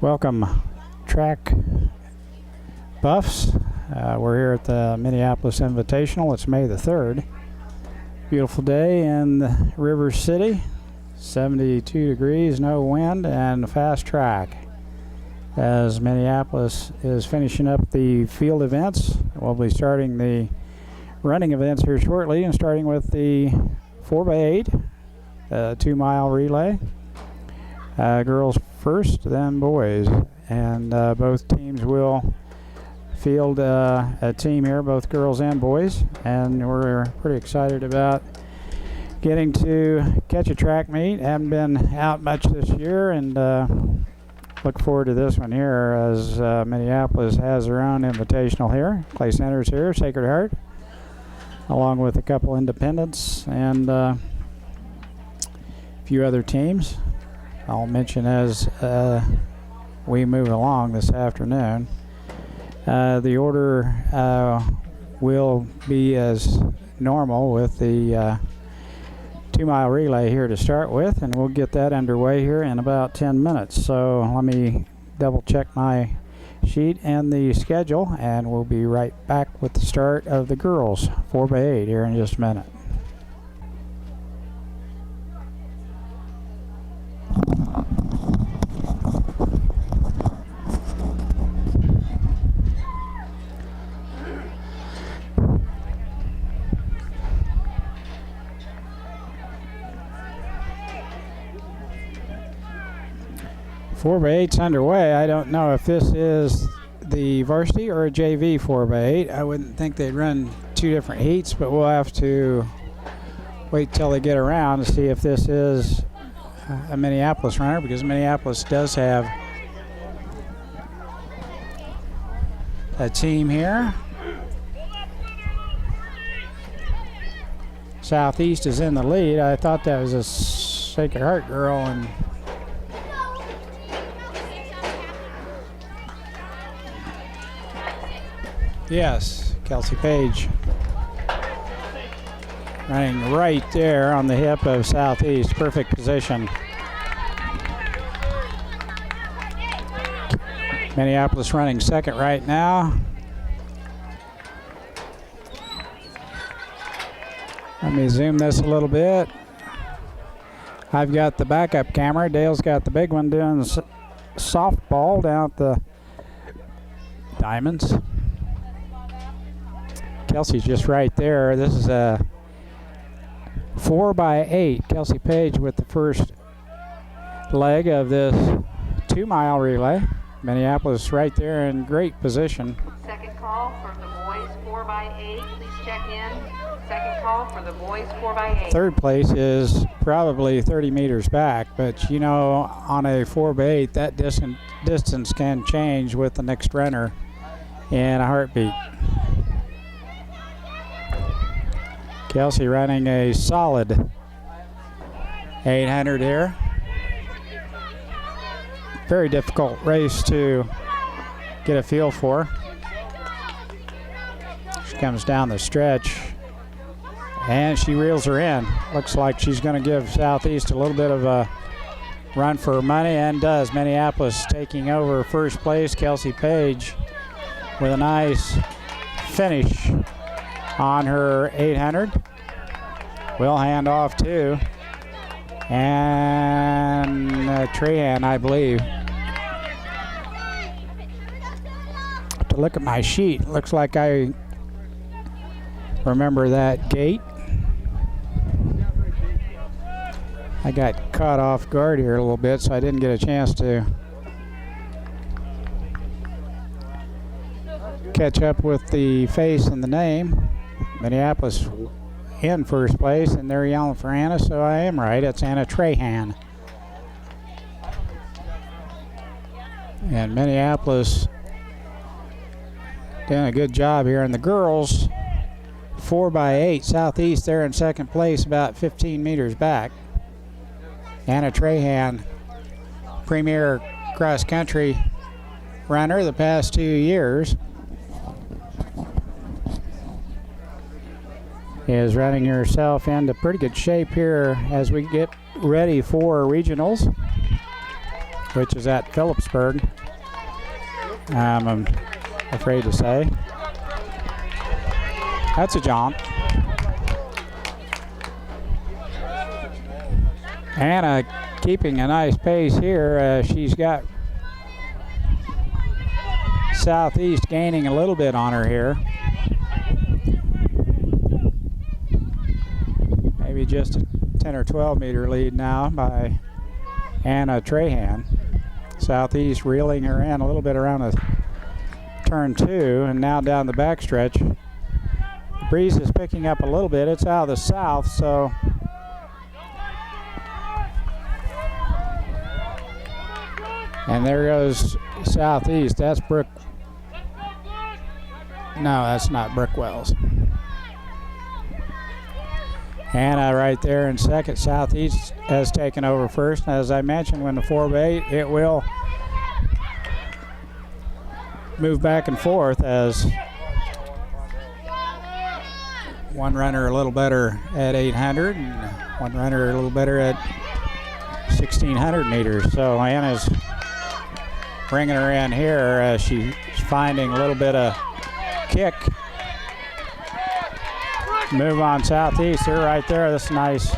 Welcome, track buffs. We're here at the Minneapolis Invitational. It's May the 3rd. Beautiful day in River City. 72 degrees, no wind, and fast track. As Minneapolis is finishing up the field events, we'll be starting the running events here shortly, and starting with the 4x8, 2-mile relay. Girls first, then boys, and both teams will field a team here, both girls and boys, and we're pretty excited about getting to catch a track meet. Haven't been out much this year, and look forward to this one here, as Minneapolis has their own invitational here. Clay Center's here, Sacred Heart, along with a couple independents and a few other teams. I'll mention as we move along this afternoon. The order will be as normal with the 2-mile relay here to start with, and we'll get that underway here in about 10 minutes. So let me double check my sheet and the schedule, and we'll be right back with the start of the girls 4x8 here in just a minute. Four by eight's underway. I don't know if this is the varsity or a JV 4x8. I wouldn't think they'd run two different heats, but we'll have to wait till they get around to see if this is a Minneapolis runner, because Minneapolis does have a team here. Southeast is in the lead. I thought that was a Sacred Heart girl, and yes, Kelsey Page running right there on the hip of Southeast. Perfect position. Minneapolis running second right now. Let me zoom this a little bit. I've got the backup camera. Dale's got the big one doing the softball down at the Diamonds. Kelsey's just right there. This is a 4x8. Kelsey Page with the first leg of this 2-mile relay. Minneapolis right there in great position. Second call for the boys 4x8. Please check in. Second call for the boys 4x8. Third place is probably 30 meters back, but you know, on a 4x8, that distance can change with the next runner in a heartbeat. Kelsey running a solid 800 here. Very difficult race to get a feel for. She comes down the stretch and she reels her in. Looks like she's going to give Southeast a little bit of a run for her money, and does. Minneapolis taking over first place. Kelsey Page with a nice finish on her 800. We'll hand off to Trahan, I believe. To look at my sheet, looks like I remember that gate. I got caught off guard here a little bit, so I didn't get a chance to catch up with the face and the name. Minneapolis in first place, and they're yelling for Anna, so I am right. It's Anna Trahan. And Minneapolis doing a good job here. And the girls 4x8, Southeast, they're in second place, about 15 meters back. Anna Trahan, premier cross country runner the past 2 years, is running herself into pretty good shape here as we get ready for regionals. which is at Phillipsburg, I'm afraid to say. That's a jaunt. Anna keeping a nice pace here. She's got Southeast gaining a little bit on her here. Maybe just a 10 or 12 meter lead now by Anna Trahan. Southeast reeling her in a little bit around the turn 2 and now down the backstretch. The breeze is picking up a little bit. It's out of the south, so and there goes Southeast. That's Brooke. No, that's not Brooke Wells. Anna right there in second. Southeast has taken over first. As I mentioned, when the 4x8, it will move back and forth as one runner a little better at 800 and one runner a little better at 1600 meters. So Anna's bringing her in here as she's finding a little bit of kick. Move on Southeast. They're right there. This nice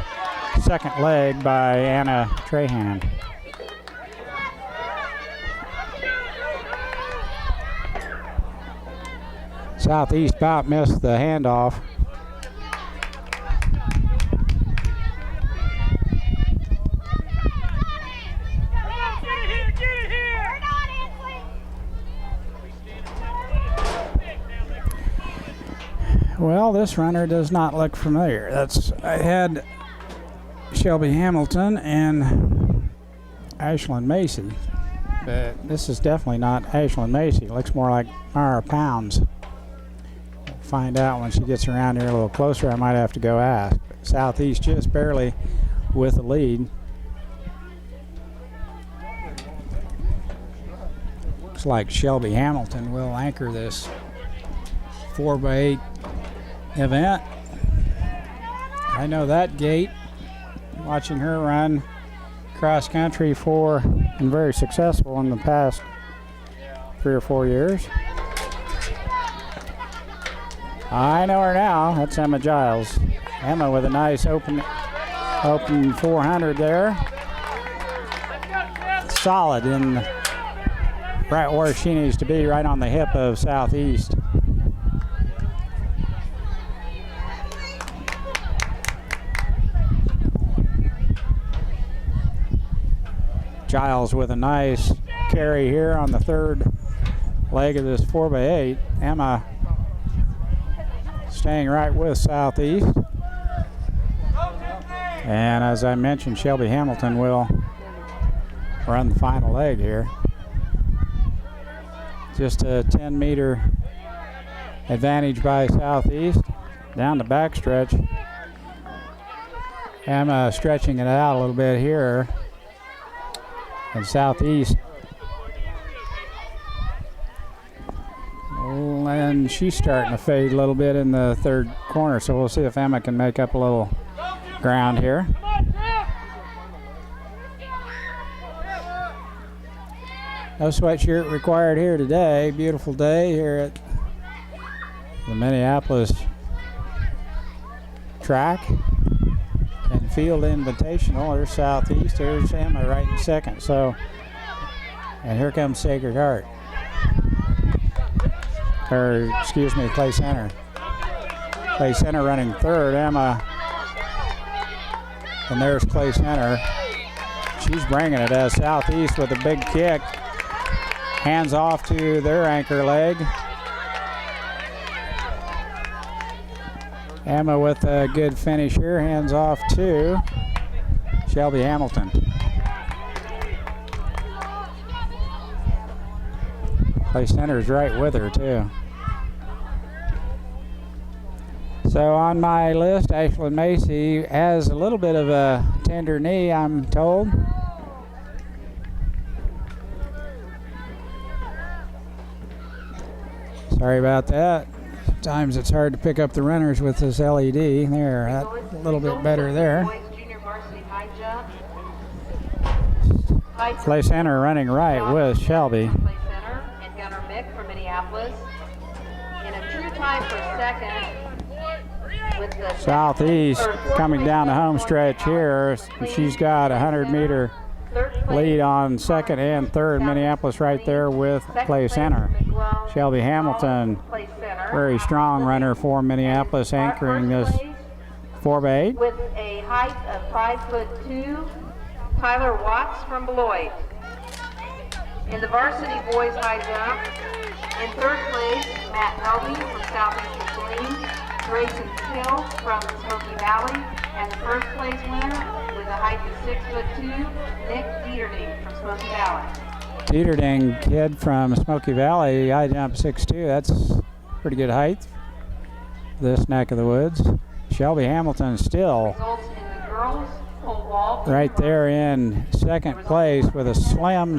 second leg by Anna Trahan. Southeast about missed the handoff. Well, this runner does not look familiar. I had Shelby Hamilton and Ashlyn Macy, but this is definitely not Ashlyn Macy. It looks more like Mara Pounds. We'll find out when she gets around here a little closer. I might have to go ask. But Southeast just barely with the lead. Looks like Shelby Hamilton will anchor this 4x8 event. I know that gate, watching her run cross country for and very successful in the past 3 or 4 years. I know her now. That's Emma Giles. Emma with a nice open 400 there. Solid in right where she needs to be, right on the hip of Southeast. Giles with a nice carry here on the third leg of this 4x8. Emma staying right with Southeast. And as I mentioned, Shelby Hamilton will run the final leg here. Just a 10-meter advantage by Southeast. Down the backstretch. Emma stretching it out a little bit here. And Southeast. And she's starting to fade a little bit in the third corner, so we'll see if Emma can make up a little ground here. No sweatshirt required here today. Beautiful day here at the Minneapolis track and field invitational. There's Southeast. There's Emma right in second. So, and here comes Sacred Heart. Or, excuse me, Clay Center. Clay Center running third. Emma. And there's Clay Center. She's bringing it as Southeast with a big kick. Hands off to their anchor leg. Emma with a good finish here. Hands off to Shelby Hamilton. Clay Center's right with her too. So on my list, Ashlyn Macy has a little bit of a tender knee, I'm told. Sorry about that. Sometimes it's hard to pick up the runners with this LED. There, a little bit better there. Clay Center running right with Shelby. Clay Center and Gunnar Mick from Minneapolis. In a true tie for second. With the Southeast coming down the home stretch here. She's got a 100-meter lead on second and third. Minneapolis right there with Clay Center. Shelby Hamilton, very strong runner for Minneapolis, anchoring this 4x8. With a height of 5'2", Tyler Watts from Beloit. In the varsity boys high jump, in third place, Matt Melby from Southeast McLean, Grayson Hill from Smoky Valley, and the first place winner with a height of 6'2", Nick Dieterding from Smoky Valley. Dieterding, kid from Smoky Valley, high jump 6'2". That's pretty good height. This neck of the woods. Shelby Hamilton still Results in the girls pole vault. right there in second place with a slim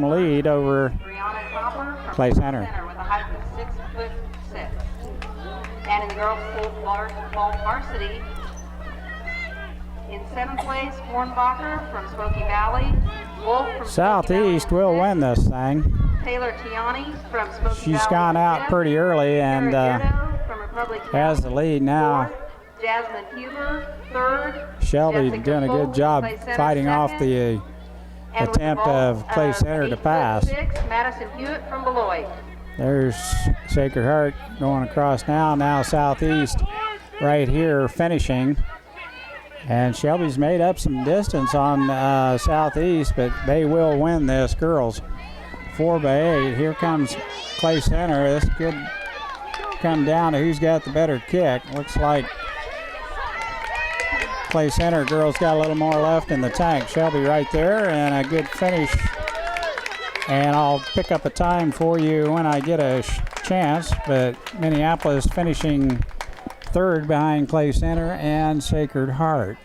lead over Brianna Copper from Clay Center. with a height of 6'6". And in the girls pole vault varsity, in seventh place, Hornbacher from Smoky Valley. Wolf from Southeast will win this thing. Taylor Tiani from Smoky Valley. She's gone out fifth. pretty early and Sarah from Republic has the County, lead now. fourth. Jasmine Huber, third. Shelby Jessica doing a good Folk, job Clay Center, fighting off second. the And with the attempt vault, of Clay Center to 8'6", pass. Madison Hewitt from Beloit. There's Sacred Heart going across now. Now Southeast right here finishing. And Shelby's made up some distance on Southeast, but they will win this girls 4x8. Here comes Clay Center. This could come down to who's got the better kick. Looks like Clay Center girls got a little more left in the tank. Shelby right there and a good finish. And I'll pick up a time for you when I get a chance, but Minneapolis finishing third behind Clay Center and Sacred Heart.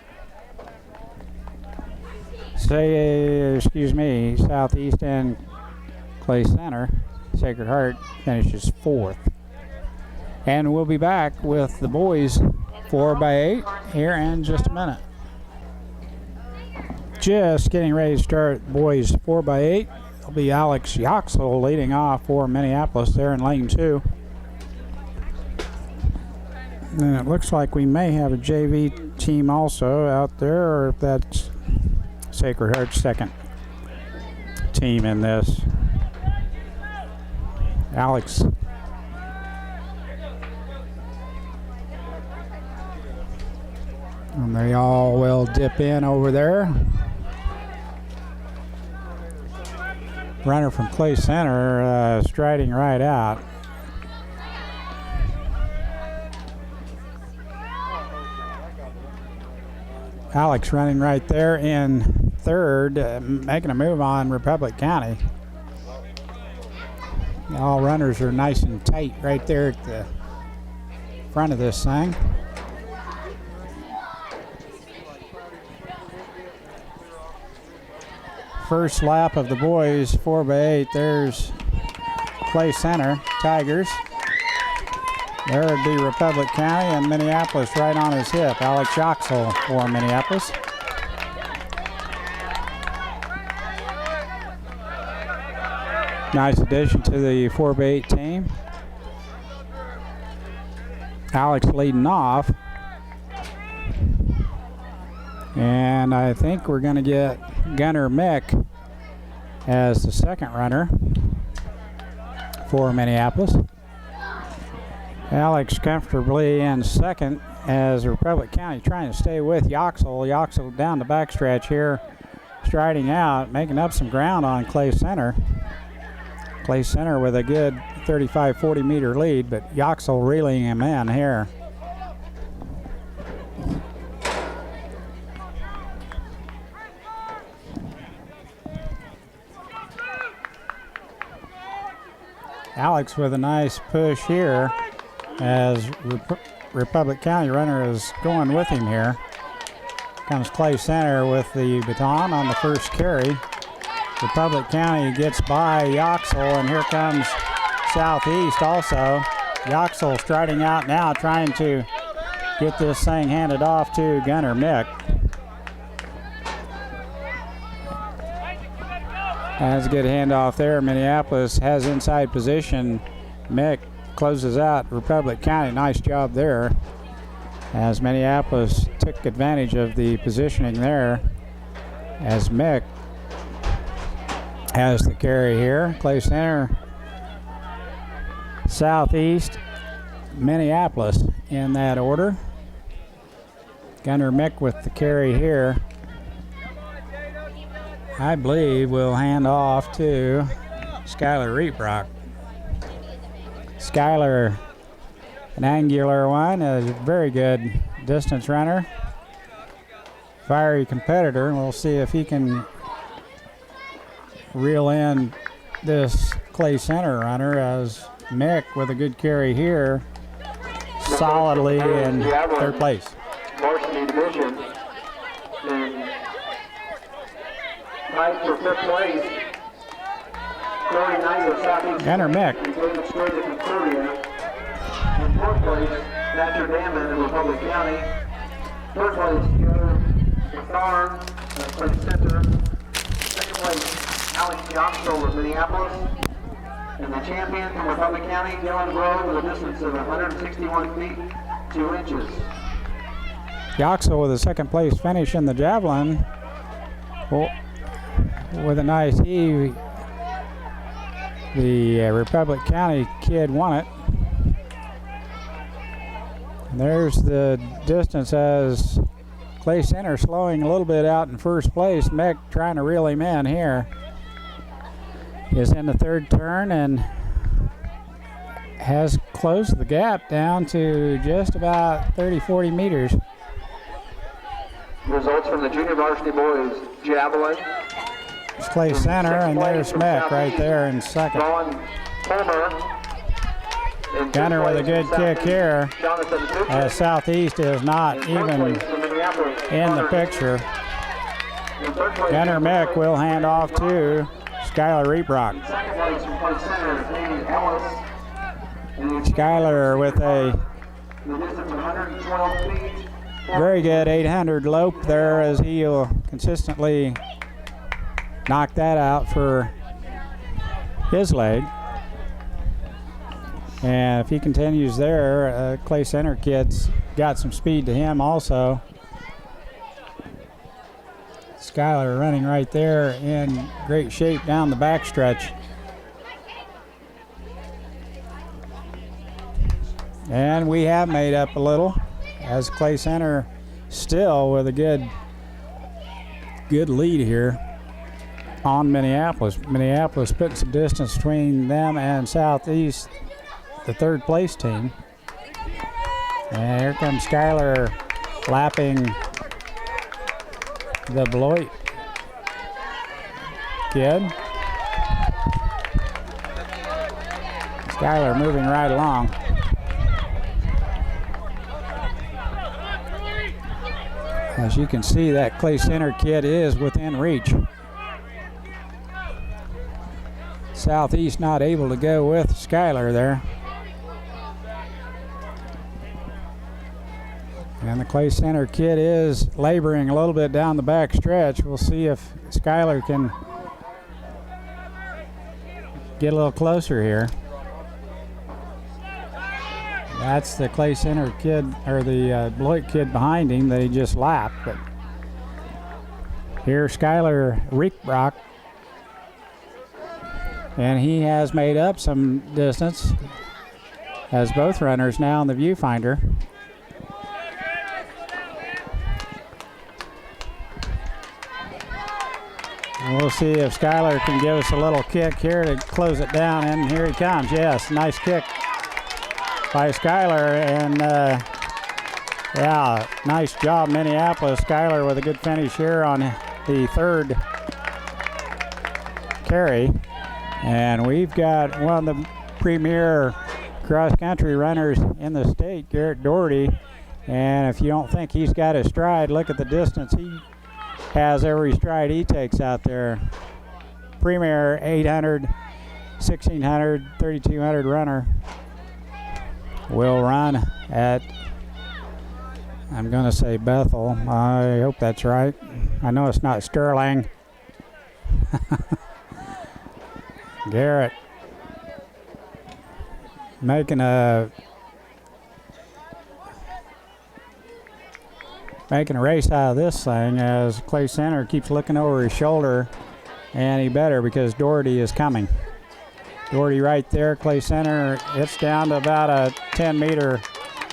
Southeast and Clay Center. Sacred Heart finishes fourth. And we'll be back with the boys 4x8 here in just a minute. Just getting ready to start boys 4x8. It'll be Alex Yoxel leading off for Minneapolis there in lane 2. And it looks like we may have a JV team also out there, or if that's Sacred Heart's second team in this. Alex. And they all will dip in over there. Runner from Clay Center striding right out. Alex running right there in third, making a move on Republic County. All runners are nice and tight right there at the front of this thing. First lap of the boys 4x8. There's Clay Center Tigers. There would be Republic County and Minneapolis right on his hip. Alex Yoxel for Minneapolis. Nice addition to the 4x8 team. Alex leading off. And I think we're going to get Gunnar Mick as the second runner for Minneapolis. Alex comfortably in second as Republic County trying to stay with Yoxel. Yoxel down the backstretch here, striding out, making up some ground on Clay Center. Clay Center with a good 35-40 meter lead, but Yoxel reeling him in here. Alex with a nice push here as Republic County runner is going with him here. Comes Clay Center with the baton on the first carry. Republic County gets by Yoxel, and here comes Southeast also. Yoxel striding out now, trying to get this thing handed off to Gunnar Mick. That's a good handoff there. Minneapolis has inside position. Mick closes out Republic County. Nice job there, as Minneapolis took advantage of the positioning there, as Mick has the carry here. Clay Center, Southeast, Minneapolis in that order. Gunner Mick with the carry here. I believe we'll hand off to Skylar Reeprock. Skylar, an angular one, a very good distance runner. Fiery competitor, and we'll see if he can reel in this Clay Center runner, as Mick with a good carry here, solidly in third place. Varsity division. And tied for fifth place, 49 of Southeast. Gunner Mick. And David Strait of Concordia. In fourth place, Thatcher Damon of Republic County. Third place, Joe Thorne of Clay Center. Second place, Alex Yoxel of Minneapolis. And the champion from Republic County, Dylan Grove, with a distance of 161 feet, 2 inches. Yoxel with a second place finish in the javelin. Well, with a nice heave, the Republic County kid won it. And there's the distance, as Clay Center slowing a little bit out in first place. Mick trying to reel him in here. Is in the third turn and has closed the gap down to just about 30-40 meters. Results from the junior varsity boys javelin. It's Clay Center, and there's Mick right there in second. Gunner with a good kick here, as Southeast is not even in the picture. Gunner Mick will hand off to Skylar Reeprock. Skylar with a very good 800 lope there, as he will consistently knock that out for his leg. And if he continues there, Clay Center kid's got some speed to him also. Skylar running right there in great shape down the backstretch. And we have made up a little, as Clay Center still with a good lead here on Minneapolis. Minneapolis putting some distance between them and Southeast, the third place team. And here comes Skylar lapping the Beloit kid. Skylar moving right along. As you can see, that Clay Center kid is within reach. Southeast not able to go with Skylar there. And the Clay Center kid is laboring a little bit down the back stretch. We'll see if Skylar can get a little closer here. That's the Clay Center kid, or the Beloit kid behind him that he just lapped. But here's Skylar Reeprock, and he has made up some distance, as both runners now in the viewfinder. And we'll see if Skylar can give us a little kick here to close it down, and here he comes. Yes, nice kick by Skylar, and yeah, nice job Minneapolis. Skylar with a good finish here on the third carry. And we've got one of the premier cross-country runners in the state, Garrett Doherty, and if you don't think he's got a stride, look at the distance he has every stride he takes out there. Premier 800, 1600, 3200 runner. Will run at, I'm going to say Bethel. I hope that's right. I know it's not Sterling. Garrett making a race out of this thing as Clay Center keeps looking over his shoulder, and he better, because Doherty is coming. Doherty right there. Clay Center, it's down to about a 10-meter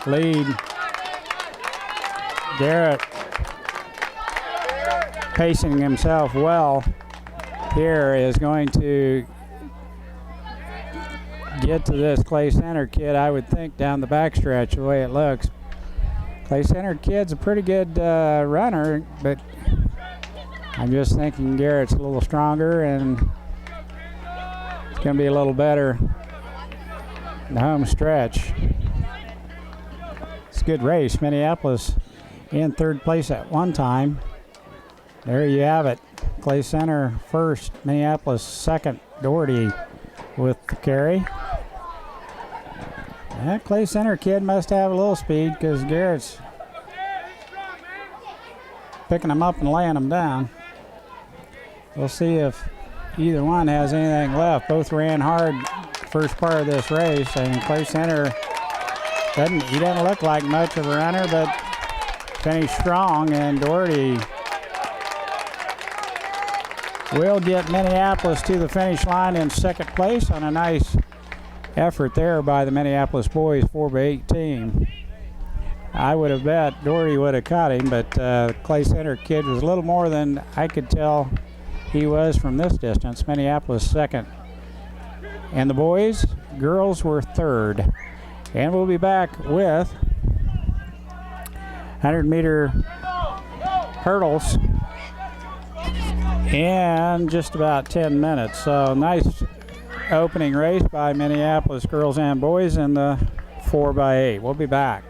lead. Garrett pacing himself well here is going to get to this Clay Center kid, I would think, down the backstretch the way it looks. Clay Center kid's a pretty good runner, but I'm just thinking Garrett's a little stronger and it's going to be a little better in the home stretch. It's a good race. Minneapolis in third place at one time. There you have it. Clay Center first, Minneapolis second, Doherty with the carry. That Clay Center kid must have a little speed because Garrett's picking him up and laying him down. We'll see if either one has anything left. Both ran hard first part of this race, and Clay Center doesn't look like much of a runner, but finished strong, and Doherty will get Minneapolis to the finish line in second place on a nice effort there by the Minneapolis boys 4x8 team. I would have bet Doherty would have caught him, but Clay Center kid was a little more than I could tell he was from this distance. Minneapolis second. And the girls were third. And we'll be back with 100-meter hurdles in just about 10 minutes. So nice opening race by Minneapolis girls and boys in the 4x8. We'll be back.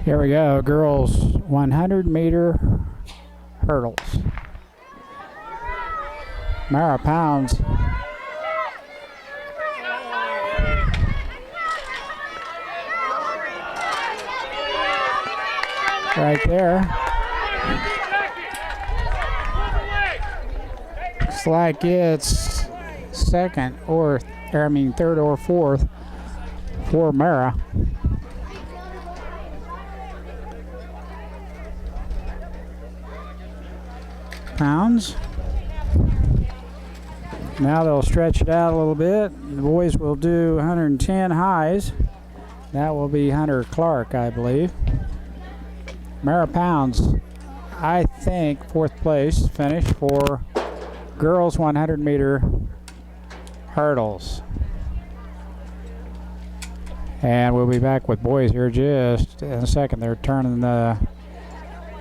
Here we go, girls 100-meter hurdles. Mara Pounds right there. Looks like it's third or fourth for Mara. Pounds. Now they'll stretch it out a little bit. The boys will do 110 highs. That will be Hunter Clark, I believe. Mara Pounds, I think, fourth place finish for girls 100-meter hurdles. And we'll be back with boys here just in a second. They're turning the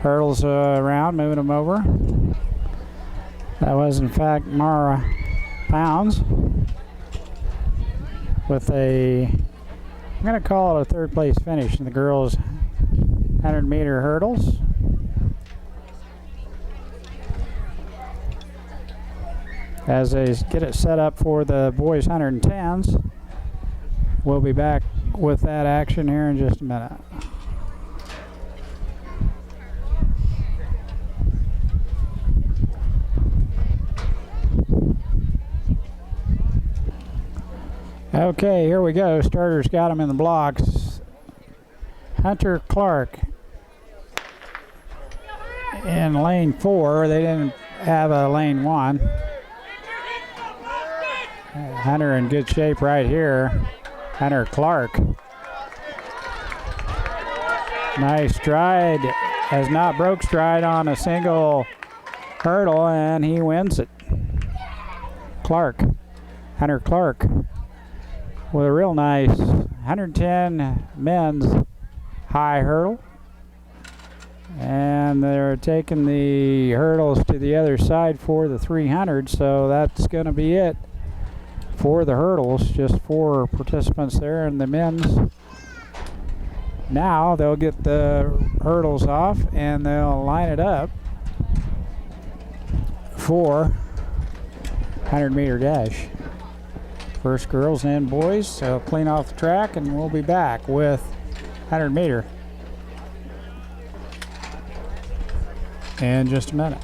hurdles around, moving them over. That was, in fact, Mara Pounds with I'm going to call it a third place finish in the girls 100-meter hurdles. As they get it set up for the boys 110s, we'll be back with that action here in just a minute. Okay, here we go. Starters got them in the blocks. Hunter Clark in lane 4. They didn't have a lane 1. Hunter in good shape right here. Hunter Clark. Nice stride. Has not broke stride on a single hurdle, and he wins it. Hunter Clark with a real nice 110 men's high hurdle. And they're taking the hurdles to the other side for the 300, so that's going to be it for the hurdles. Just 4 participants there in the men's. Now they'll get the hurdles off and they'll line it up for 100-meter dash. First girls and boys, so clean off the track, and we'll be back with 100-meter in just a minute.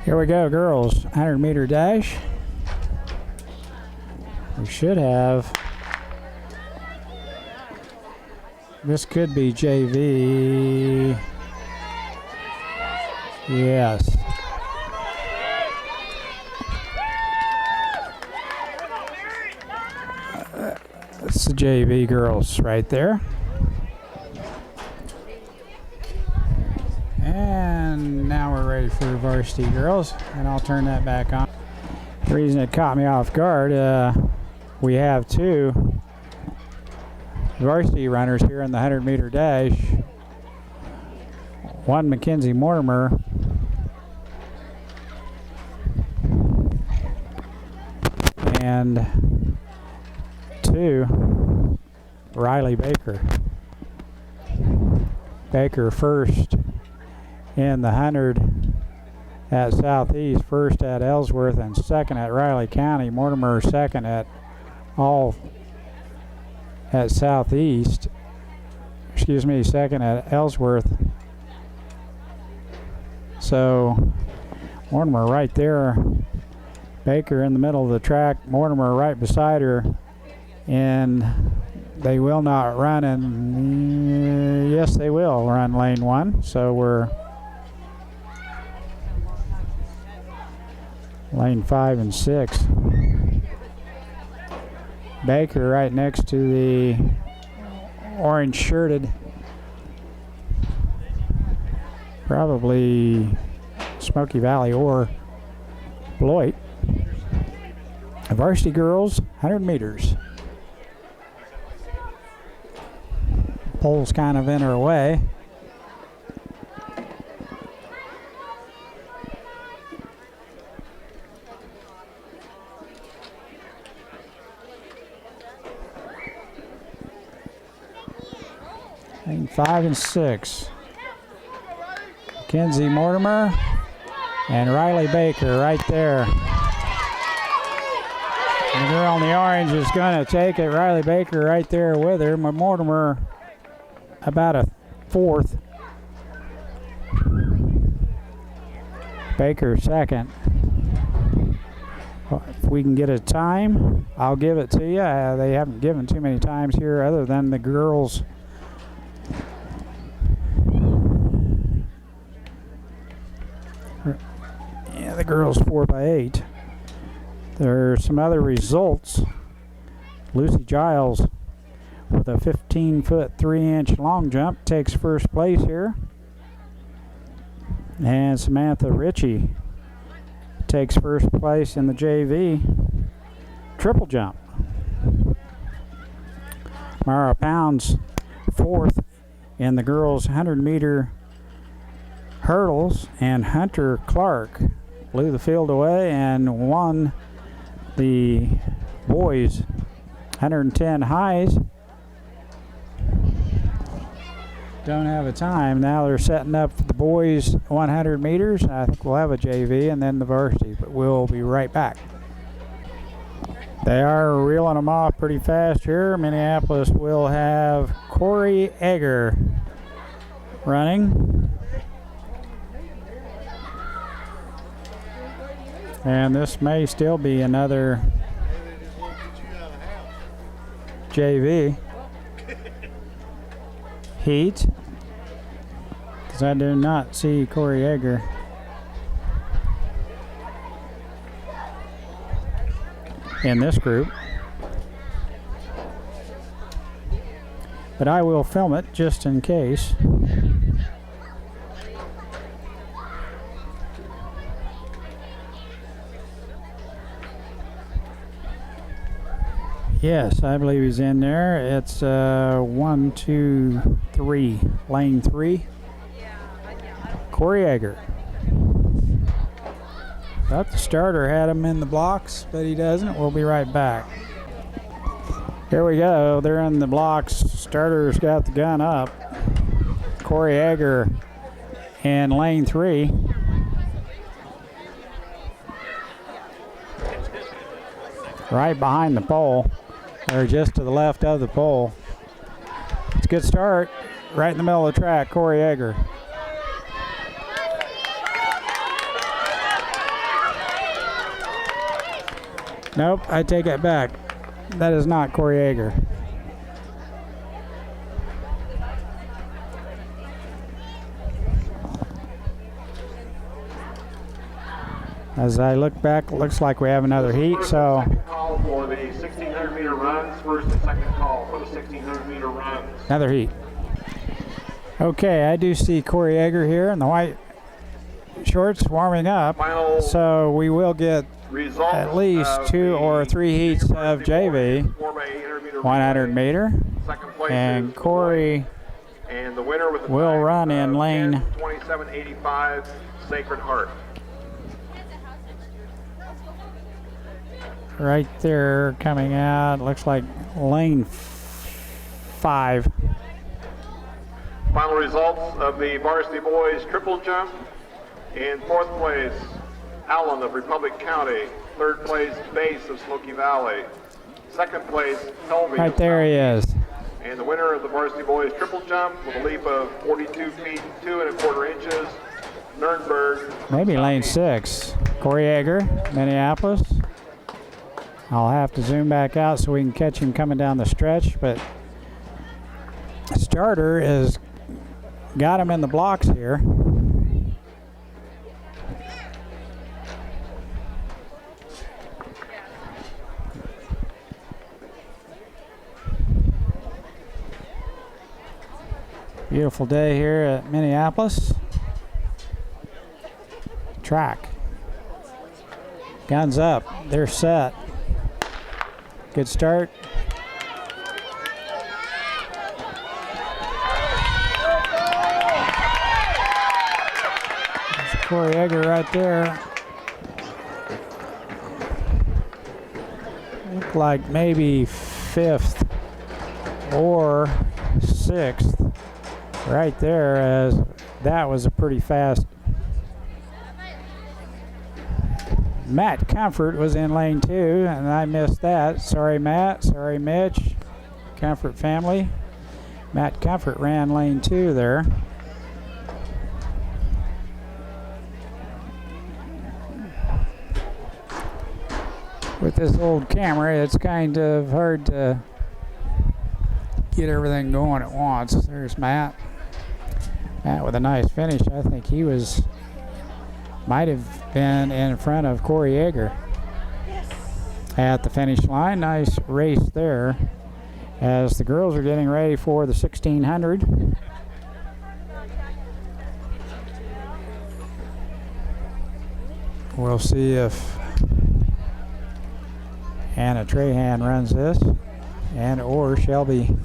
Here we go, girls, 100-meter dash. We should have, this could be JV. Yes. That's the JV girls right there. And now we're ready for varsity girls, and I'll turn that back on. The reason it caught me off guard, we have two varsity runners here in the 100-meter dash. One Mackenzie Mortimer and two Riley Baker. Baker first in the 100 at Southeast, first at Ellsworth, and second at Riley County. Mortimer second at all at Southeast. Excuse me, second at Ellsworth. So Mortimer right there. Baker in the middle of the track. Mortimer right beside her. And they will not run, and yes, they will run lane 1. So we're lane 5 and 6. Baker right next to the orange shirted, probably Smoky Valley or Beloit. Varsity girls, 100 meters. Pole's kind of in her way. Lane 5 and 6. Mackenzie Mortimer and Riley Baker right there. And the girl in the orange is going to take it. Riley Baker right there with her. Mortimer about a fourth. Baker second. If we can get a time, I'll give it to you. They haven't given too many times here other than the girls. Yeah, the girls 4x8. There are some other results. Lucy Giles with a 15-foot 3-inch long jump takes first place here. And Samantha Ritchie takes first place in the JV triple jump. Mara Pounds fourth in the girls 100-meter hurdles, and Hunter Clark blew the field away and won the boys 110 highs. Don't have a time. Now they're setting up for the boys 100 meters. I think we'll have a JV and then the varsity, but we'll be right back. They are reeling them off pretty fast here. Minneapolis will have Corey Egger running. And this may still be another JV heat, because I do not see Corey Egger. In this group. But I will film it just in case. Yes, I believe he's in there. It's 1, 2, 3, lane 3. Corey Egger. Thought the starter had him in the blocks, but he doesn't. We'll be right back. Here we go. They're in the blocks. Starter's got the gun up. Corey Egger in lane 3. Right behind the pole, or just to the left of the pole. It's a good start. Right in the middle of the track, Corey Egger. Nope, I take it back. That is not Corey Yeager. As I look back, it looks like we have another heat, so Second call for the 1,600-meter runs. First and second call for the 1,600-meter runs. another heat. Okay, I do see Corey Yeager here in the white shorts warming up, Final so we will get results at least of 2 the or 3 heats of JV, 4x800 meter 100 meter, Second place and is Corey and the winner with the will time run in of lane 10:27.85, Sacred Heart. right there coming out. Looks like lane 5. Final results of the varsity boys triple jump. In fourth place, Allen of Republic County. Third place, Base of Smoky Valley. Second place, Helvey. Right there he is. And the winner of the varsity boys triple jump with a leap of 42 feet 2 1/4 inches, Nurnberg. Maybe lane 6. Corey Yeager, Minneapolis. I'll have to zoom back out so we can catch him coming down the stretch, but starter is got him in the blocks here. Beautiful day here at Minneapolis. Track. Guns up. They're set. Good start. There's Corey Yeager right there. Looked like maybe 5th or 6th right there, as that was a pretty fast. Matt Comfort was in lane 2, and I missed that. Sorry, Matt. Sorry, Mitch. Comfort family. Matt Comfort ran lane 2 there. With this old camera, it's kind of hard to get everything going at once. There's Matt. Matt with a nice finish. I think he might have been in front of Corey Yeager at the finish line. Nice race there as the girls are getting ready for the 1,600. We'll see if Anna Trahan runs this and or Shelby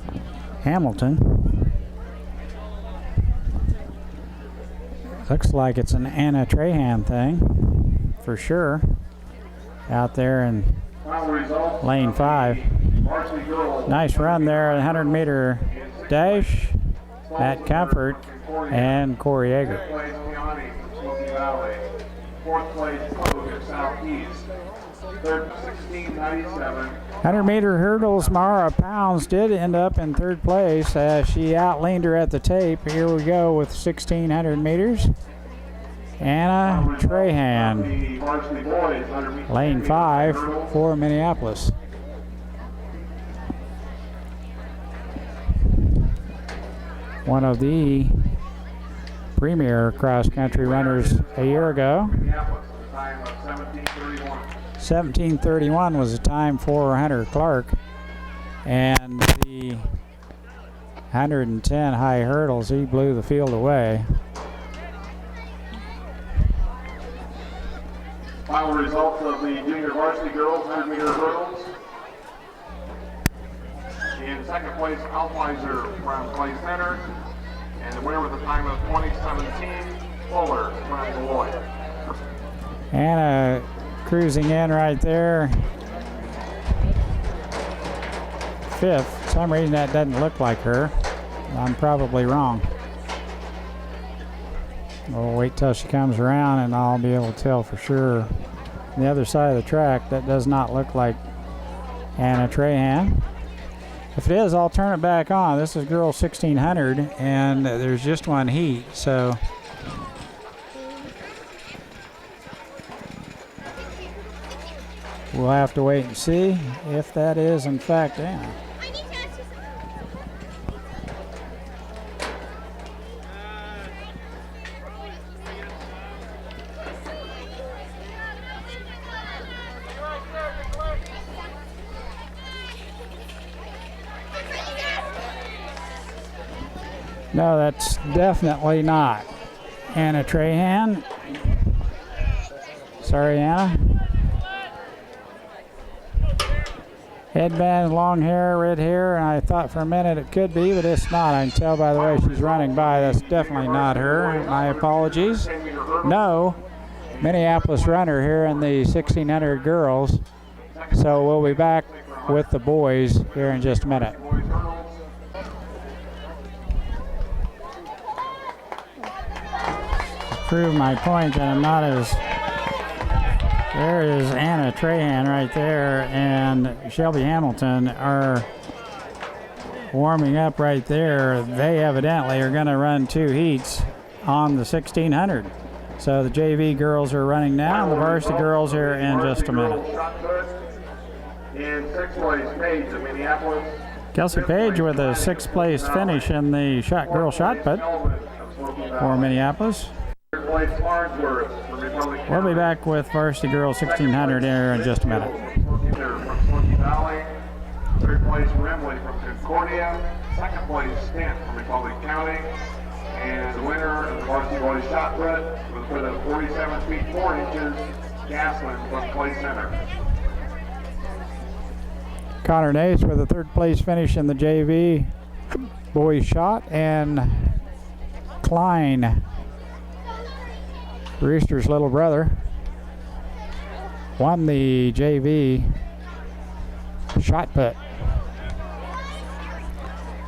Hamilton. Looks like it's an Anna Trahan thing for sure out there in lane 5. Nice run there, 100-meter dash. Matt Comfort and Corey Yeager. Fourth place, Southeast. Third, 1697. 100-meter hurdles, Mara Pounds did end up in 3rd place as she outleaned her at the tape. Here we go with 1,600 meters. Anna Trahan, lane 5 for Minneapolis. One of the premier cross-country runners a year ago. 17:31 was the time for Hunter Clark, and the 110 high hurdles, he blew the field away. Final results of the junior varsity girls 100-meter hurdles. In second place, Altweiser from Clay Center, and the winner with a time of 2017, Fuller from Beloit. Anna cruising in right there. 5th. For some reason that doesn't look like her. I'm probably wrong. We'll wait till she comes around and I'll be able to tell for sure. On the other side of the track, that does not look like Anna Trahan. If it is, I'll turn it back on. This is girl 1600 and there's just one heat, so We'll have to wait and see if that is in fact Anna. No, that's definitely not Anna Trahan. Sorry, Anna. Headband, long hair, red hair, and I thought for a minute it could be, but it's not. I can tell by the way she's running by. That's definitely not her. My apologies. No, Minneapolis runner here in the 1600 girls. So we'll be back with the boys here in just a minute. Prove my point that I'm not as... There is Anna Trahan right there, and Shelby Hamilton are warming up right there. They evidently are going to run 2 heats on the 1600. So the JV girls are running now, and the varsity girls here in just a minute. In 6th place, Page of Minneapolis. Kelsey Page with a 6th place finish in the girl shot put for Minneapolis. We'll be back with varsity girls 1600 here in just a minute. Third place, Remley from Concordia. Second place, Stent from Republic County. And the winner of the varsity boys shot put was for the 47 feet 4 inches, Gaslin from Clay Center. Connor Nace with a 3rd place finish in the JV boys shot, and Klein, Rooster's little brother, won the JV shot put.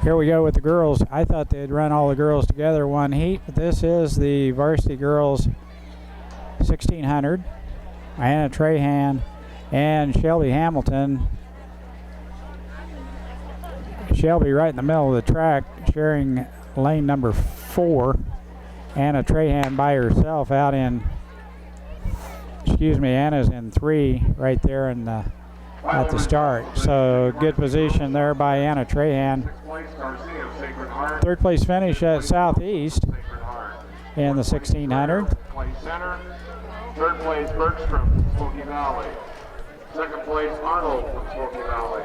Here we go with the girls. I thought they'd run all the girls together one heat, but this is the varsity girls 1600. Anna Trahan and Shelby Hamilton. Shelby right in the middle of the track, sharing lane number 4. Anna Trahan by herself out in, Anna's in 3 right there in the, at the start. So good position there by Anna Trahan. 3rd place finish at Southeast in the 1600. 3rd place, Bergstrom, Smoky Valley. 2nd place, Arnold from Smoky Valley.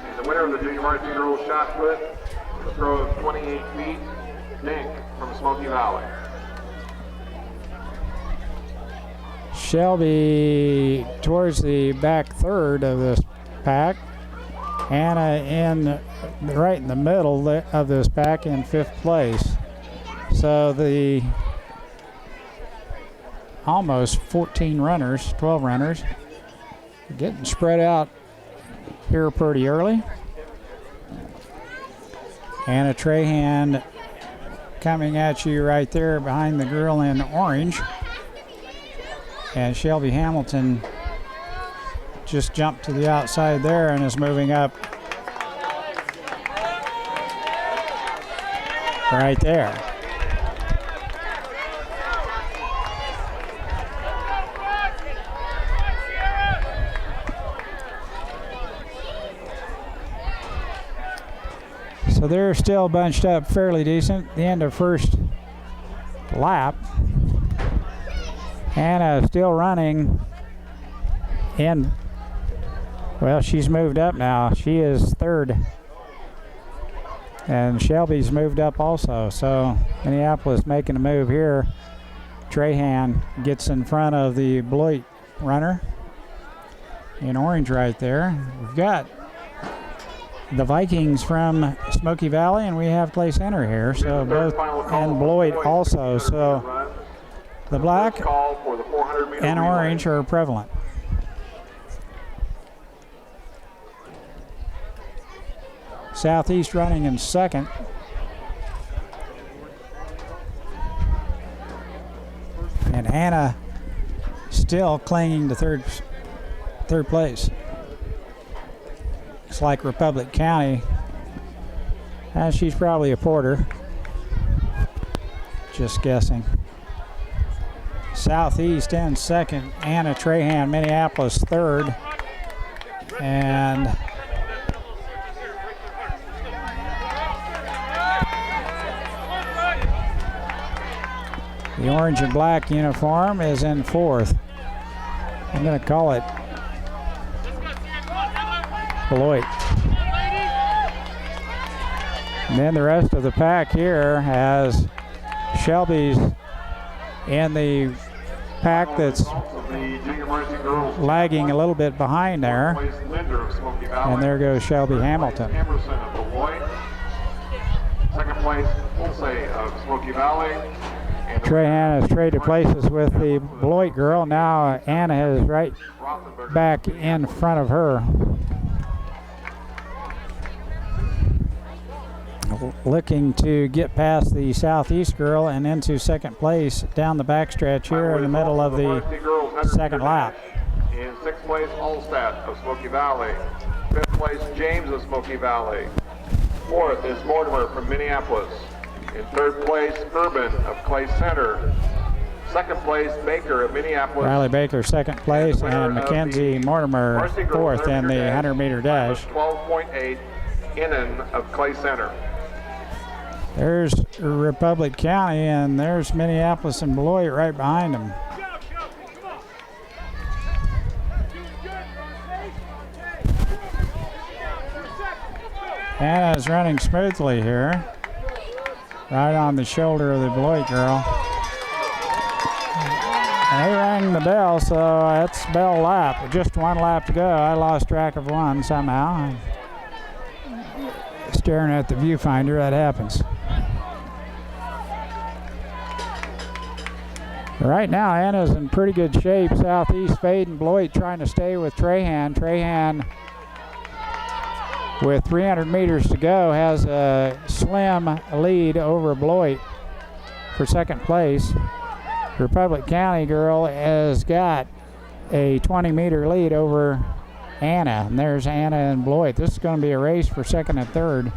And the winner of the junior varsity girls shot put, a throw of 28 feet, Dink from Smoky Valley. Shelby towards the back 3rd of this pack. Anna right in the middle of this pack in 5th place. So the almost 14 runners, 12 runners, getting spread out here pretty early. Anna Trahan coming at you right there behind the girl in orange. And Shelby Hamilton just jumped to the outside there and is moving up right there. So they're still bunched up fairly decent. The end of first lap. Anna still running in, well, she's moved up now. She is 3rd. And Shelby's moved up also. So Minneapolis making a move here. Trahan gets in front of the Beloit runner in orange right there. We've got the Vikings from Smoky Valley, and we have Clay Center here. So both, and Beloit also. So the black and orange are prevalent. Southeast running in 2nd. And Anna still clinging to third place. It's like Republic County. She's probably a porter. Just guessing. Southeast in second. Anna Trahan, Minneapolis third. And the orange and black uniform is in fourth. I'm going to call it Beloit. And then the rest of the pack here has Shelby's in the pack that's lagging a little bit behind there. And there goes Shelby Hamilton. Second place, Pulse of Smoky Valley. Trahan has traded places with the Beloit girl. Now Anna is right back in front of her. Looking to get past the Southeast girl and into second place down the backstretch here in the middle of the second lap. In sixth place, Allstat of Smoky Valley. Fifth place, James of Smoky Valley. Fourth is Mortimer from Minneapolis. In third place, Urban of Clay Center. Second place, Baker of Minneapolis. Riley Baker second place, and Mackenzie Mortimer fourth in the 100-meter dash. 12.8, Innan of Clay Center. There's Republic County, and there's Minneapolis and Beloit right behind them. Anna's running smoothly here, right on the shoulder of the Beloit girl. And they rang the bell, so that's bell lap. Just one lap to go. I lost track of one somehow. Staring at the viewfinder, that happens. Right now, Anna's in pretty good shape. Southeast Fade and Beloit trying to stay with Trahan. Trahan, with 300 meters to go, has a slim lead over Beloit for second place. Republic County girl has got a 20-meter lead over Anna, and there's Anna and Beloit. This is going to be a race for second and third.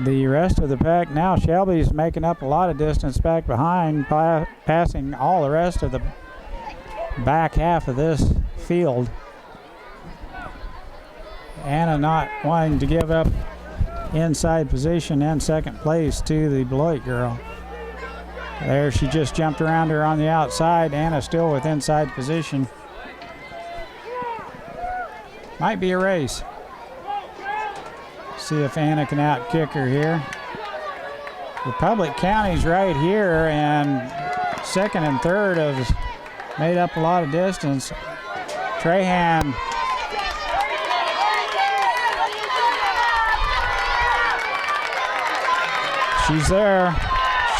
The rest of the pack now, Shelby's making up a lot of distance back behind, passing all the rest of the back half of this field. Anna not wanting to give up inside position in second place to the Beloit girl. There, she just jumped around her on the outside. Anna still with inside position. Might be a race. See if Anna can outkick her here. Republic County's right here, and second and third have made up a lot of distance. Trahan she's there.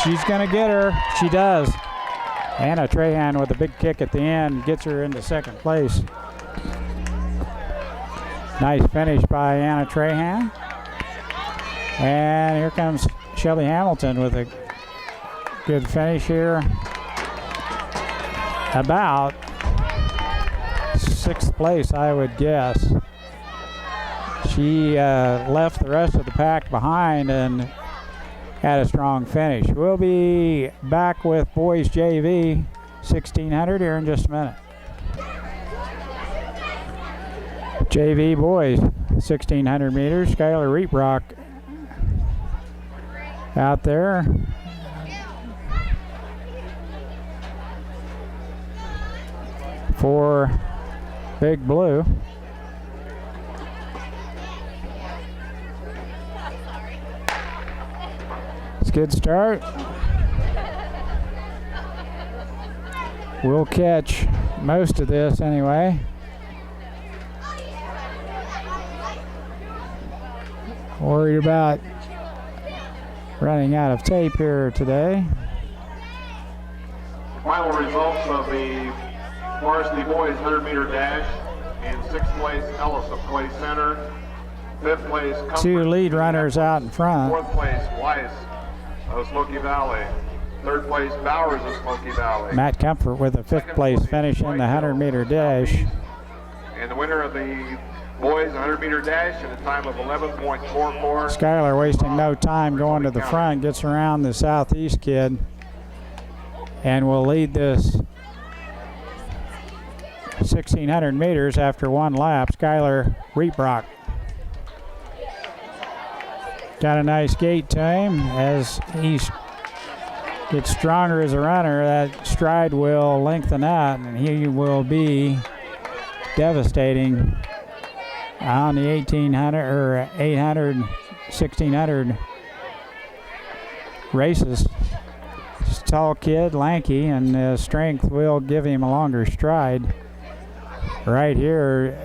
She's gonna get her. She does. Anna Trahan with a big kick at the end gets her into second place. Nice finish by Anna Trahan. And here comes Shelby Hamilton with a good finish here. About sixth place, I would guess. She left the rest of the pack behind and had a strong finish. We'll be back with boys JV 1600 here in just a minute. JV boys 1600 meters. Skylar Reeprock out there. For Big Blue. It's a good start. We'll catch most of this anyway. Worried about running out of tape here today. Final results of the varsity boys 100-meter dash. In sixth place, Ellis of Clay Center. Fifth place, Comfort. Two lead runners out in front. Fourth place, Weiss of Smoky Valley. Third place, Bowers of Smoky Valley. Matt Comfort with a fifth place finish in the 100-meter dash. And the winner of the boys 100-meter dash at a time of 11.44. Skylar wasting no time going to the front, gets around the Southeast kid, and will lead this 1,600 meters after one lap. Skylar Reebrock got a nice gait to him. As he gets stronger as a runner, that stride will lengthen out, and he will be devastating on the 1,800 or 800, 1,600 races. Just a tall kid, lanky, and strength will give him a longer stride. Right here,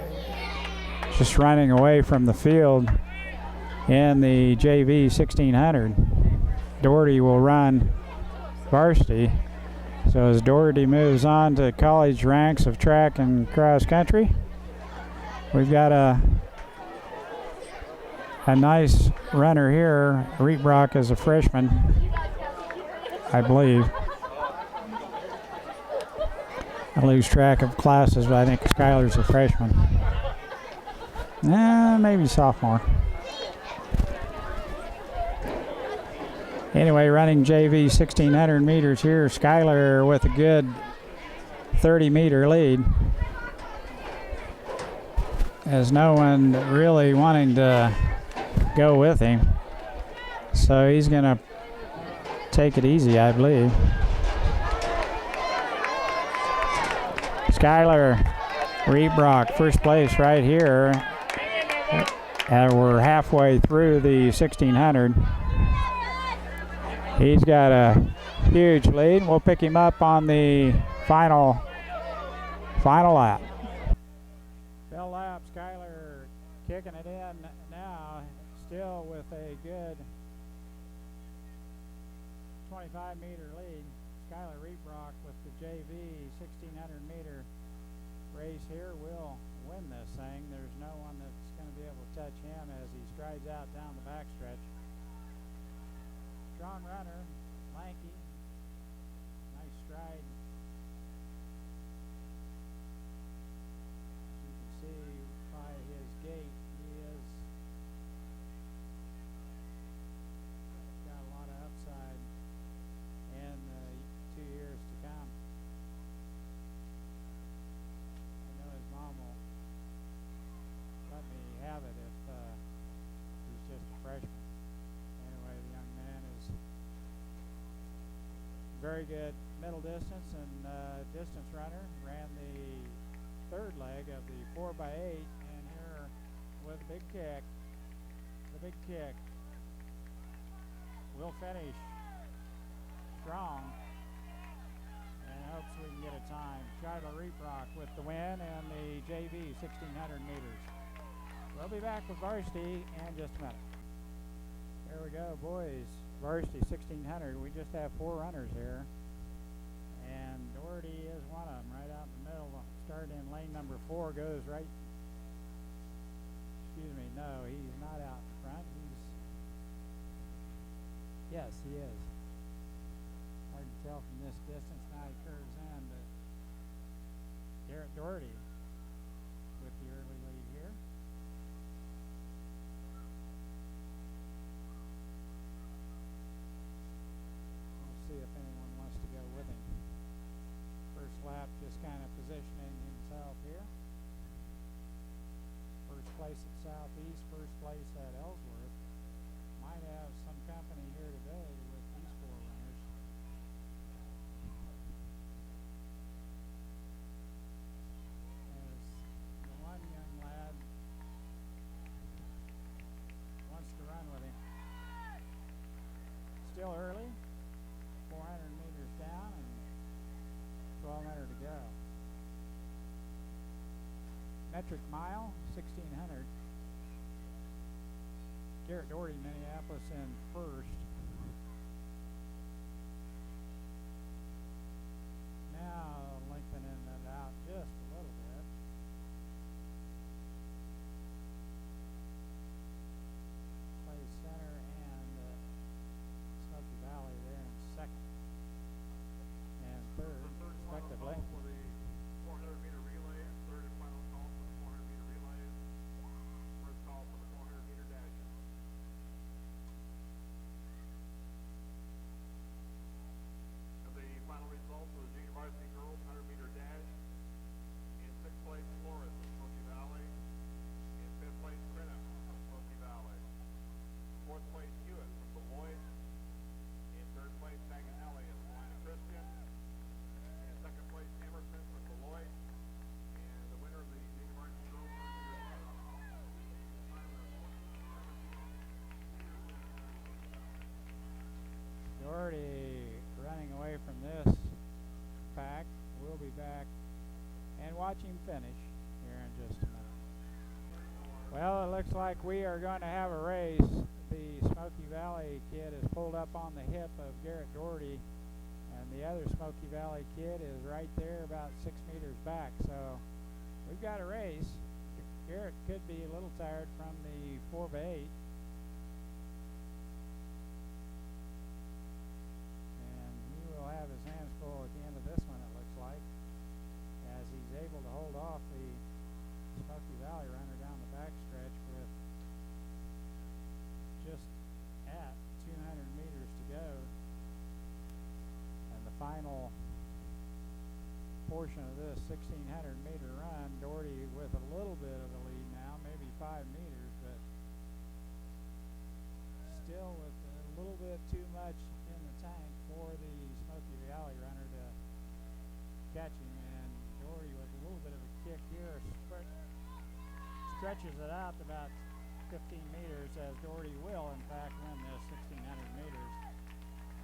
just running away from the field in the JV 1,600. Doherty will run varsity. So as Doherty moves on to college ranks of track and cross country, we've got a nice runner here. Reebrock is a freshman, I believe. I lose track of classes, but I think Skylar's a freshman. Maybe sophomore. Anyway, running JV 1,600 meters here. Skylar with a good 30-meter lead. There's no one really wanting to go with him. So he's going to take it easy, I believe. Skylar Reebrock, first place right here. We're halfway through the 1,600. He's got a huge lead. We'll pick him up on the final lap. Bell lap, Skylar kicking it in now, still with a good 25-meter lead. Skylar Reebrock with the JV 1,600-meter race here will win this thing. There's no one that's going to be able to touch him as he strides out down the backstretch. Strong runner, lanky, nice stride. As you can see by his gait, he is got a lot of upside in the 2 years to come. I know his mom will let me have it if he's just a freshman. Anyway, the young man is very good middle distance and distance runner. Ran the third leg of the 4x8, and here with a big kick, the big kick will finish strong and hopes we can get a time. Skylar Reebrock with the win and the JV 1,600 meters. We'll be back with varsity in just a minute. Here we go, boys. Varsity 1,600. We just have 4 runners here. And Doherty is one of them, right out in the middle. Starting in lane number 4, goes right. Excuse me, no, he's not out in front. Yes, he is. Hard to tell from this distance. Now he curves in, but Garrett Doherty with the early lead here. See if anyone wants to go with him. First lap, just kind of positioning himself here. First place at Southeast, first place at Ellsworth. Might have some company here today with these 4 runners. As the one young lad wants to run with him. Still early. 400 meters down and 1,200 to go. Metric mile, 1,600. Garrett Doherty, Minneapolis in first. Now lengthening it out just a little bit. Plays center and Smoky Valley there in second and third, respectively. For the 400-meter relay, third and final call for the 400-meter relay. from this pack. We'll be back and watch him finish here in just a minute. Well, it looks like we are going to have a race. The Smoky Valley kid is pulled up on the hip of Garrett Doherty, and the other Smoky Valley kid is right there about 6 meters back. So we've got a race. Garrett could be a little tired from the 4x8. And he will have his hands full at the end of this one, it looks like, as he's able to hold off the Smoky Valley runner down the backstretch with just at 200 meters to go. And the final portion of this 1,600 meter run, Doherty with a little bit of a lead now, maybe 5 meters, but still with a little bit too much in the tank for the Smoky Valley runner to catch him. And Doherty with a little bit of a kick here stretches it out to about 15 meters, as Doherty will in fact win this 1,600 meters.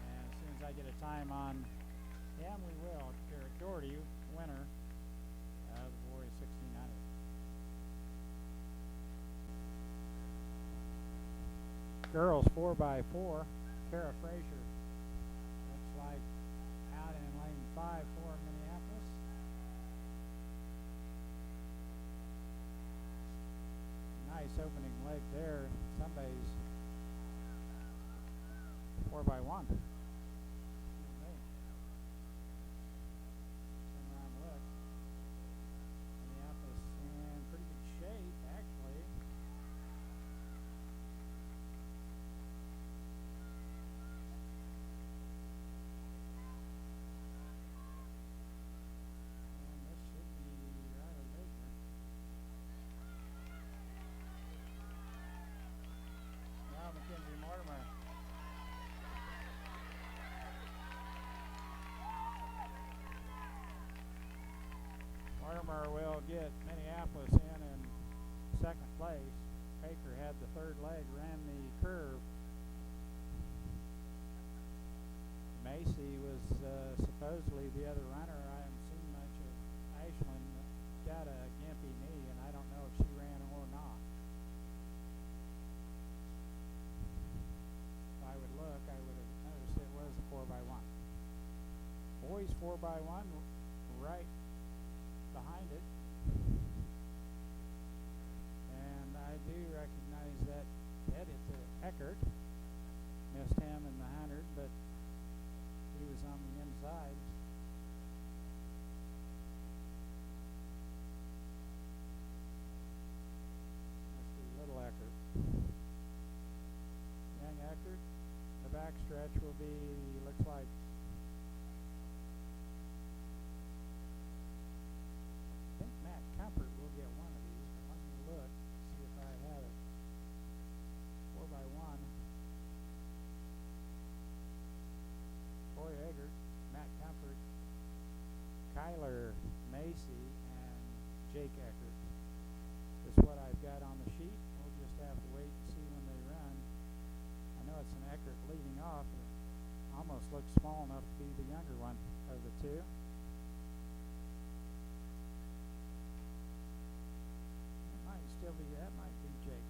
And as soon as I get a time on him, we will. Garrett Doherty, winner of the boys 1,600. Girls 4x4, Kara Frazier looks like out in lane 5 for Minneapolis. Nice opening leg there. Somebody's 4x1. Mortimer will get Minneapolis in second place. Baker had the third leg, ran the curve. Macy was supposedly the other runner. I haven't seen much of Ashland. Got a gimpy knee, and I don't know if she ran or not. If I would look, I would have noticed it was a 4x1. Boys 4x1 right behind it. And I do recognize that headed to Eckert. Missed him in the 100, but he was on the inside. Must be Little Eckert. Young Eckert. The backstretch will be, looks like, I think Matt Comfort will get one of these, but let me look, see if I have it. 4x1. Troy Eggert, Matt Comfort, Kyler Macy, and Jake Eckert. That's what I've got on the sheet. We'll just have to wait and see when they run. I know it's an Eckert leading off. It almost looks small enough to be the younger one of the two. That might be Jake.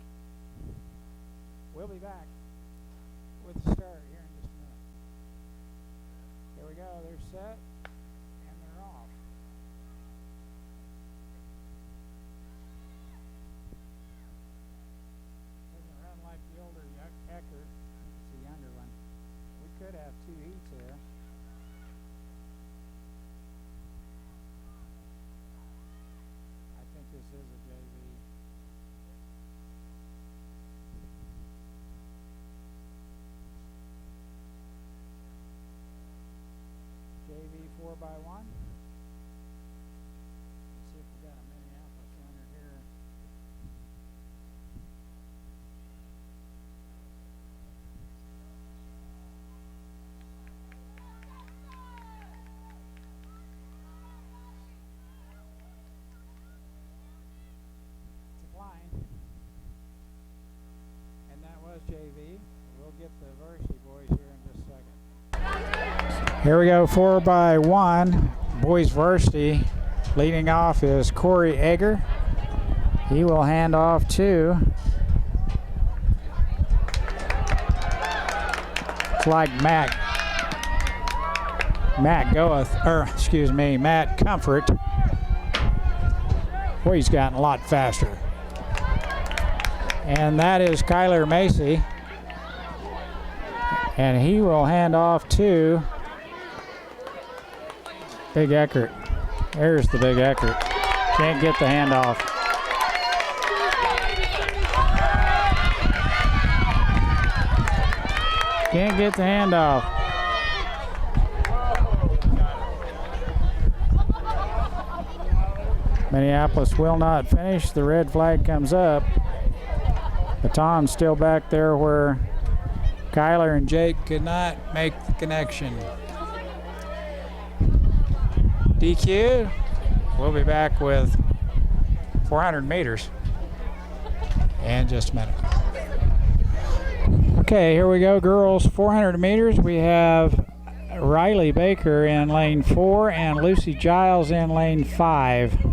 We'll be back with the start here in just a minute. Here we go. They're set and they're off. Doesn't run like the older Eckert. It's the younger one. We could have two heats here. I think this is a JV. JV 4x1. Let's see if we got a Minneapolis runner here. It's a blind. And that was JV. We'll get the varsity boys here in just a second. Here we go, 4x1. Boys varsity. Leading off is Corey Egger. He will hand off to, it's like Matt Comfort. Boy, he's gotten a lot faster. And that is Kyler Macy. And he will hand off to Big Eckert. There's the Big Eckert. Can't get the handoff. Can't get the handoff. Minneapolis will not finish. The red flag comes up. Baton's still back there where Kyler and Jake could not make the connection. DQ. We'll be back with 400 meters in just a minute. Okay, here we go, girls 400 meters. We have Riley Baker in lane 4 and Lucy Giles in lane 5.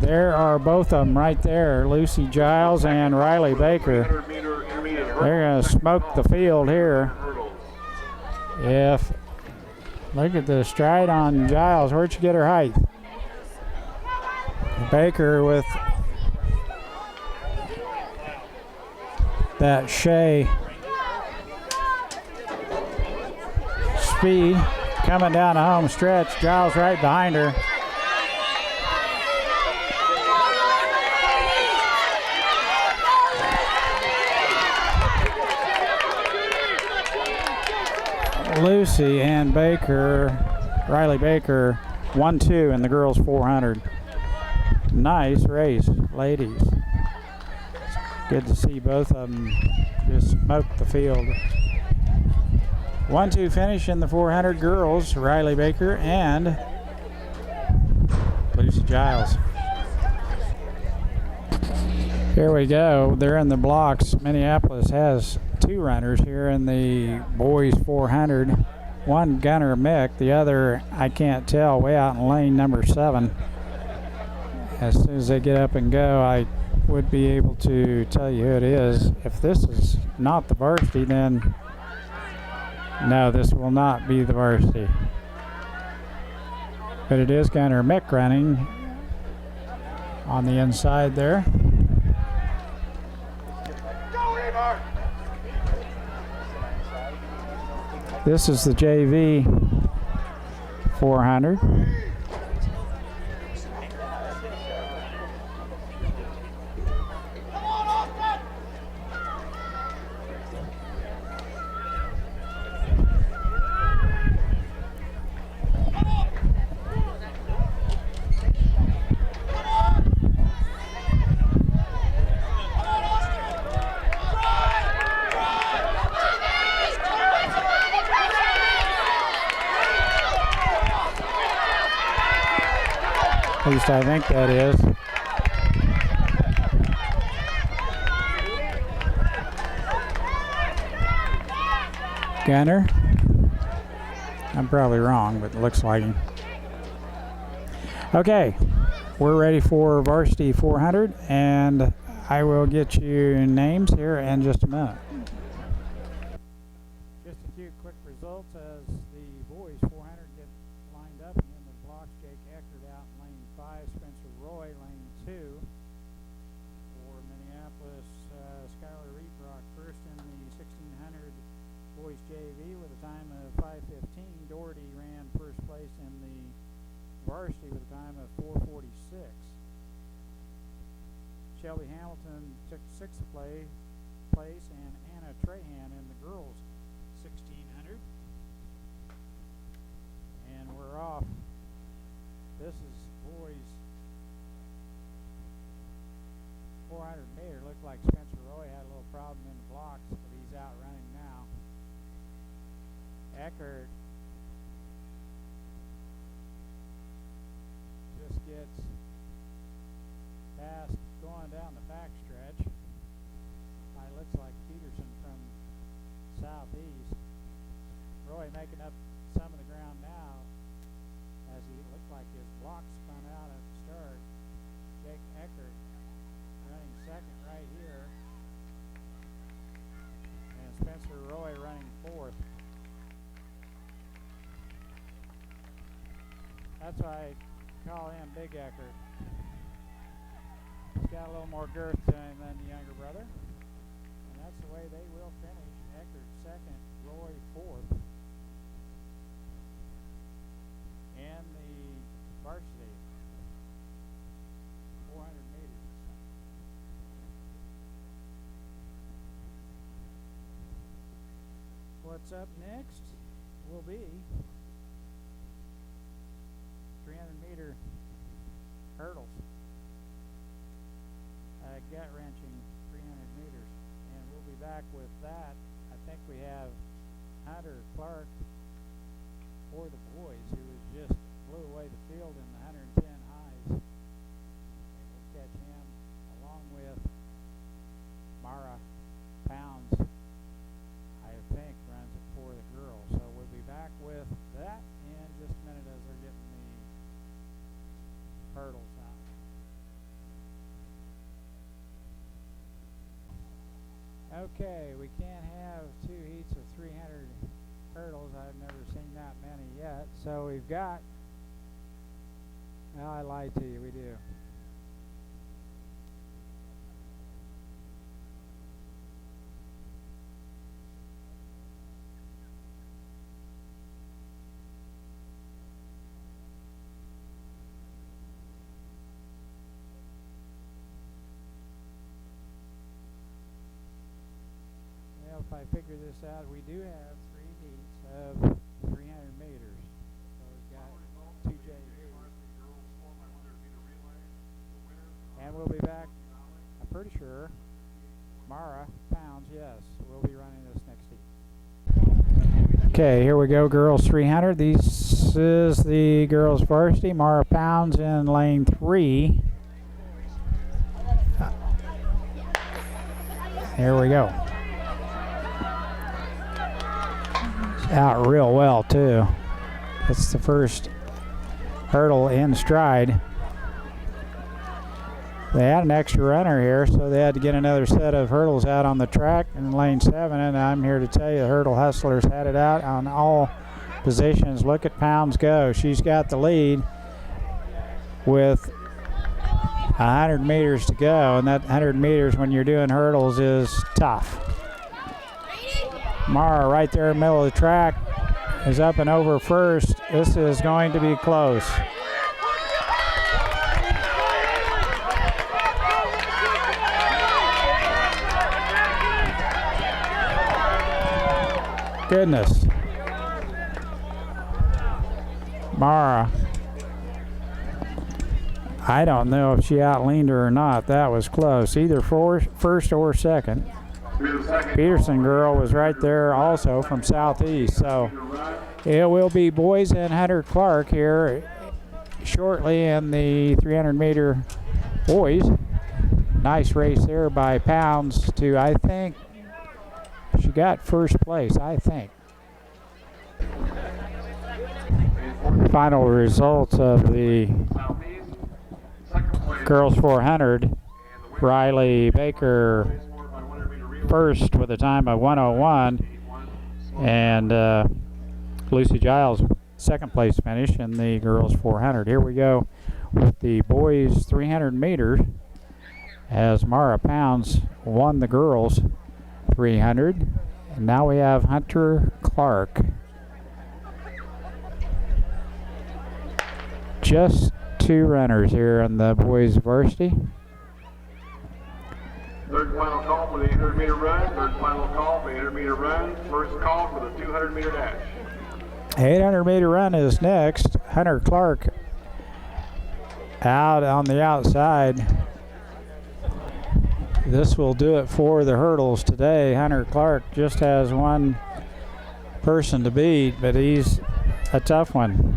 There are both of them right there, Lucy Giles and Riley Baker. They're going to smoke the field here. Look at the stride on Giles. Where'd you get her height? Baker with that Shea speed coming down the home stretch. Giles right behind her. Lucy and Riley Baker, 1-2 in the girls 400. Nice race, ladies. Good to see both of them just smoke the field. 1-2 finish in the 400 girls, Riley Baker and Lucy Giles. Here we go. They're in the blocks. Minneapolis has 2 runners here in the boys 400. One Gunner Mick, the other I can't tell, way out in lane number 7. As soon as they get up and go, I would be able to tell you who it is. If this is not the varsity, then no, this will not be the varsity. But it is Gunner Mick running on the inside there. This is the JV 400. At least I think that is. Gunner. I'm probably wrong, but it looks like him. Okay, we're ready for varsity 400, and I will get you names here in just a minute. Just a few quick results as the boys 400 get lined up in the blocks. Jake Eckert out in lane 5, Spencer Roy lane 2. For Minneapolis, Skylar Reebrock first in the 1600 boys JV with a time of 5:15. Doherty ran first place in the varsity with a time of 4:46. Shelby Hamilton took 6th place, and Anna Trahan in the girls 1600. And we're off. This is boys 400 meter. Looked like Spencer Roy had a little problem in the blocks, but he's out running now. Eckert just gets past going down the back stretch. It looks like Peterson from southeast. Roy making up some of the ground now as he looked like his block spun out at the start. Jake Eckert running second right here. And Spencer Roy running fourth. That's why I call him Big Eckert. He's got a little more girth to him than the younger brother. And that's the way they will finish. Eckert second, Roy fourth. And the varsity 400 meters. What's up next will be 300-meter hurdles. Gut-wrenching 300 meters. And we'll be back with that. I think we have Hunter Clark for the boys, who just blew away the field in the 110 highs. And we'll catch him along with Mara Pounds, I think, runs it for the girls. So we'll be back with that in just a minute as they're getting the hurdles out. Okay, we can't have two heats of 300 hurdles. I've never seen that many yet. So we've got, well, I lied to you, we do. If I figure this out, we do have 3 heats of 300 meters. So we've got 2 JVs. And we'll be back, I'm pretty sure, Mara Pounds, yes, we'll be running this next heat. Okay, here we go, girls 300. This is the girls varsity. Mara Pounds in lane 3. Here we go. Out real well too. It's the first hurdle in stride. They had an extra runner here, so they had to get another set of hurdles out on the track in lane 7, and I'm here to tell you the hurdle hustlers had it out on all positions. Look at Pounds go. She's got the lead with 100 meters to go, and that 100 meters when you're doing hurdles is tough. Mara right there in the middle of the track is up and over first. This is going to be close. Goodness. Mara. I don't know if she outleaned her or not. That was close. Either first or second. Peterson girl was right there also from southeast. So it will be boys and Hunter Clark here shortly in the 300 meter boys. Nice race there by Pounds to, I think, she got first place, I think. Final results of the girls 400. Riley Baker first with a time of 1:01, and Lucy Giles second place finish in the girls 400. Here we go with the boys 300 meters as Mara Pounds won the girls 300, and now we have Hunter Clark. Just 2 runners here on the boys varsity. Third final call for the 800 meter run. Third final call for the 800 meter run. First call for the 200 meter dash. 800 meter run is next. Hunter Clark out on the outside. This will do it for the hurdles today. Hunter Clark just has one person to beat, but he's a tough one.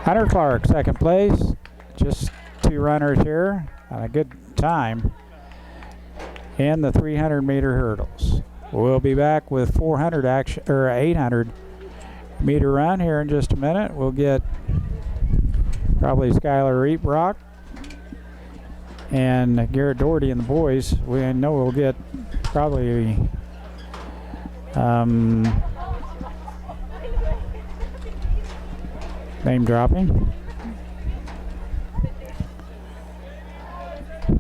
Hunter Clark, second place. Just two runners here on a good time in the 300-meter hurdles. We'll be back with 400 action or 800-meter run here in just a minute. We'll get probably Skylar Reeprock and Garrett Doherty and the boys. We know we'll get probably name dropping.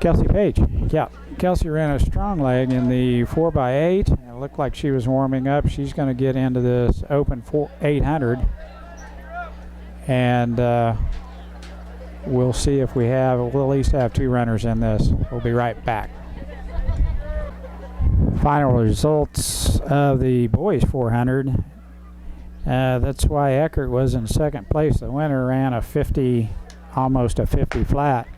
Kelsey Page. Yeah, Kelsey ran a strong leg in the 4x8. It looked like she was warming up. She's going to get into this open 800. And we'll see if we'll at least have two runners in this. We'll be right back. Final results of the boys 400. That's why Eckert was in second place. The winner ran a 50, almost a 50 flat.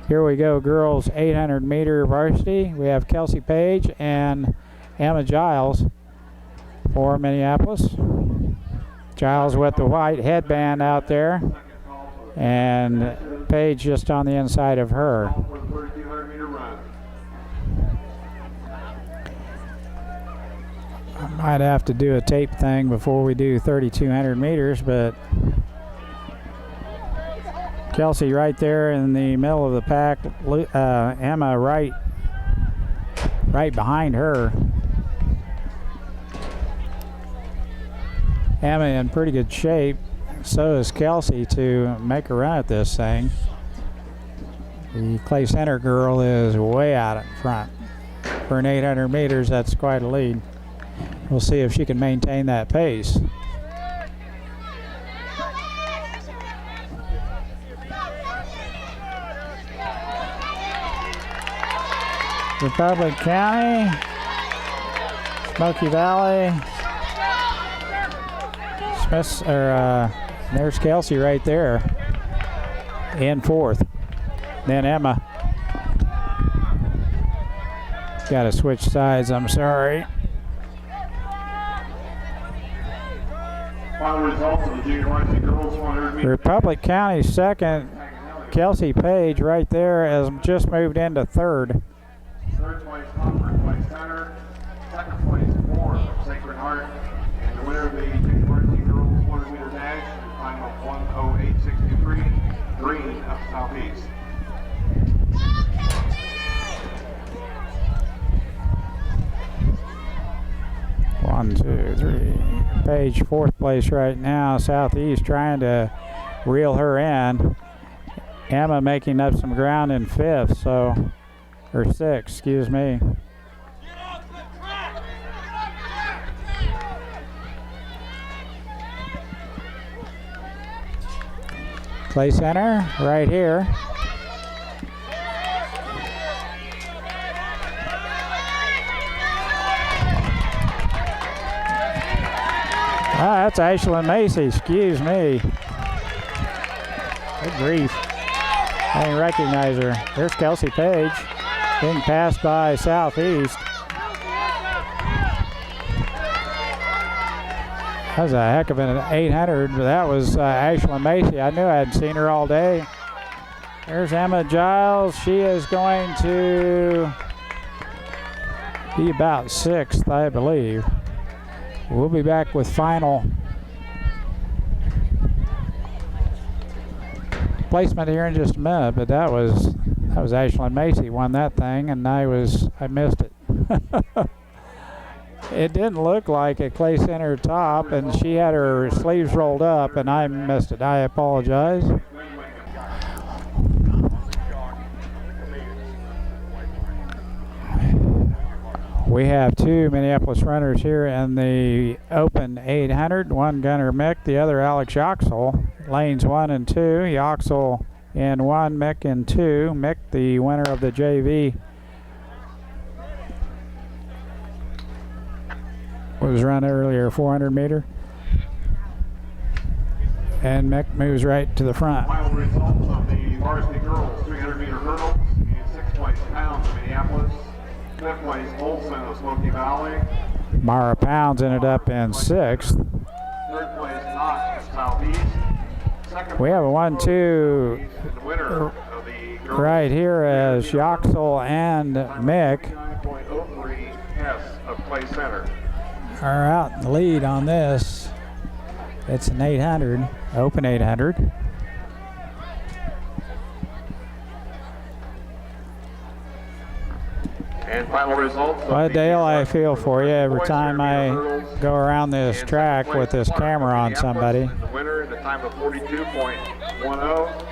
Here we go, girls 800-meter varsity. We have Kelsey Page and Emma Giles for Minneapolis. Giles with the white headband out there, and Page just on the inside of her. I might have to do a tape thing before we do 3,200 meters, but Kelsey right there in the middle of the pack. Emma right behind her. Emma in pretty good shape. So is Kelsey to make a run at this thing. The Clay Center girl is way out in front. For an 800 meters, that's quite a lead. We'll see if she can maintain that pace. Republic County, Smoky Valley, Smith's, there's Kelsey right there in fourth. Then Emma. Got to switch sides, I'm sorry. Final results of the junior varsity girls 100 meters. Republic County second. Kelsey Page right there has just moved into third. Third place, Hopper, place Center. Second place, Moore, Sacred Heart. And the winner of the junior varsity girls 100 meter dash is time of 1:08.63, Green of Southeast. One, two, three. Page fourth place right now. Southeast trying to reel her in. Emma making up some ground in fifth, so, or sixth, excuse me. Clay Center right here. Ah, that's Ashlyn Macy, excuse me. Good grief. I didn't recognize her. There's Kelsey Page being passed by Southeast. That was a heck of an 800, but that was Ashlyn Macy. I knew I hadn't seen her all day. There's Emma Giles. She is going to be about sixth, I believe. We'll be back with final placement here in just a minute, but that was Ashlyn Macy won that thing, and I missed it. It didn't look like a Clay Center top, and she had her sleeves rolled up, and I missed it. I apologize. We have two Minneapolis runners here in the open 800. One Gunnar Mick, the other Alex Yoxel. Lanes 1 and 2. Yoxel in 1, Mick in 2. Mick, the winner of the JV was run earlier, 400 meter. And Mick moves right to the front. Final results of the varsity girls 300 meter hurdles in 6th place Pounds of Minneapolis, 5th place Olson of Smoky Valley, Mara Pounds ended up in 6th. 3rd place Knox of Southeast. We have a 1-2 The winner of the girls right here as Yoxel and Mick 9.03 S of Clay Center. are out in the lead on this. It's an 800, open 800. And final results. Well, Dale, I feel for you every time I go around this track with this camera on somebody. The winner in the time of 42.10.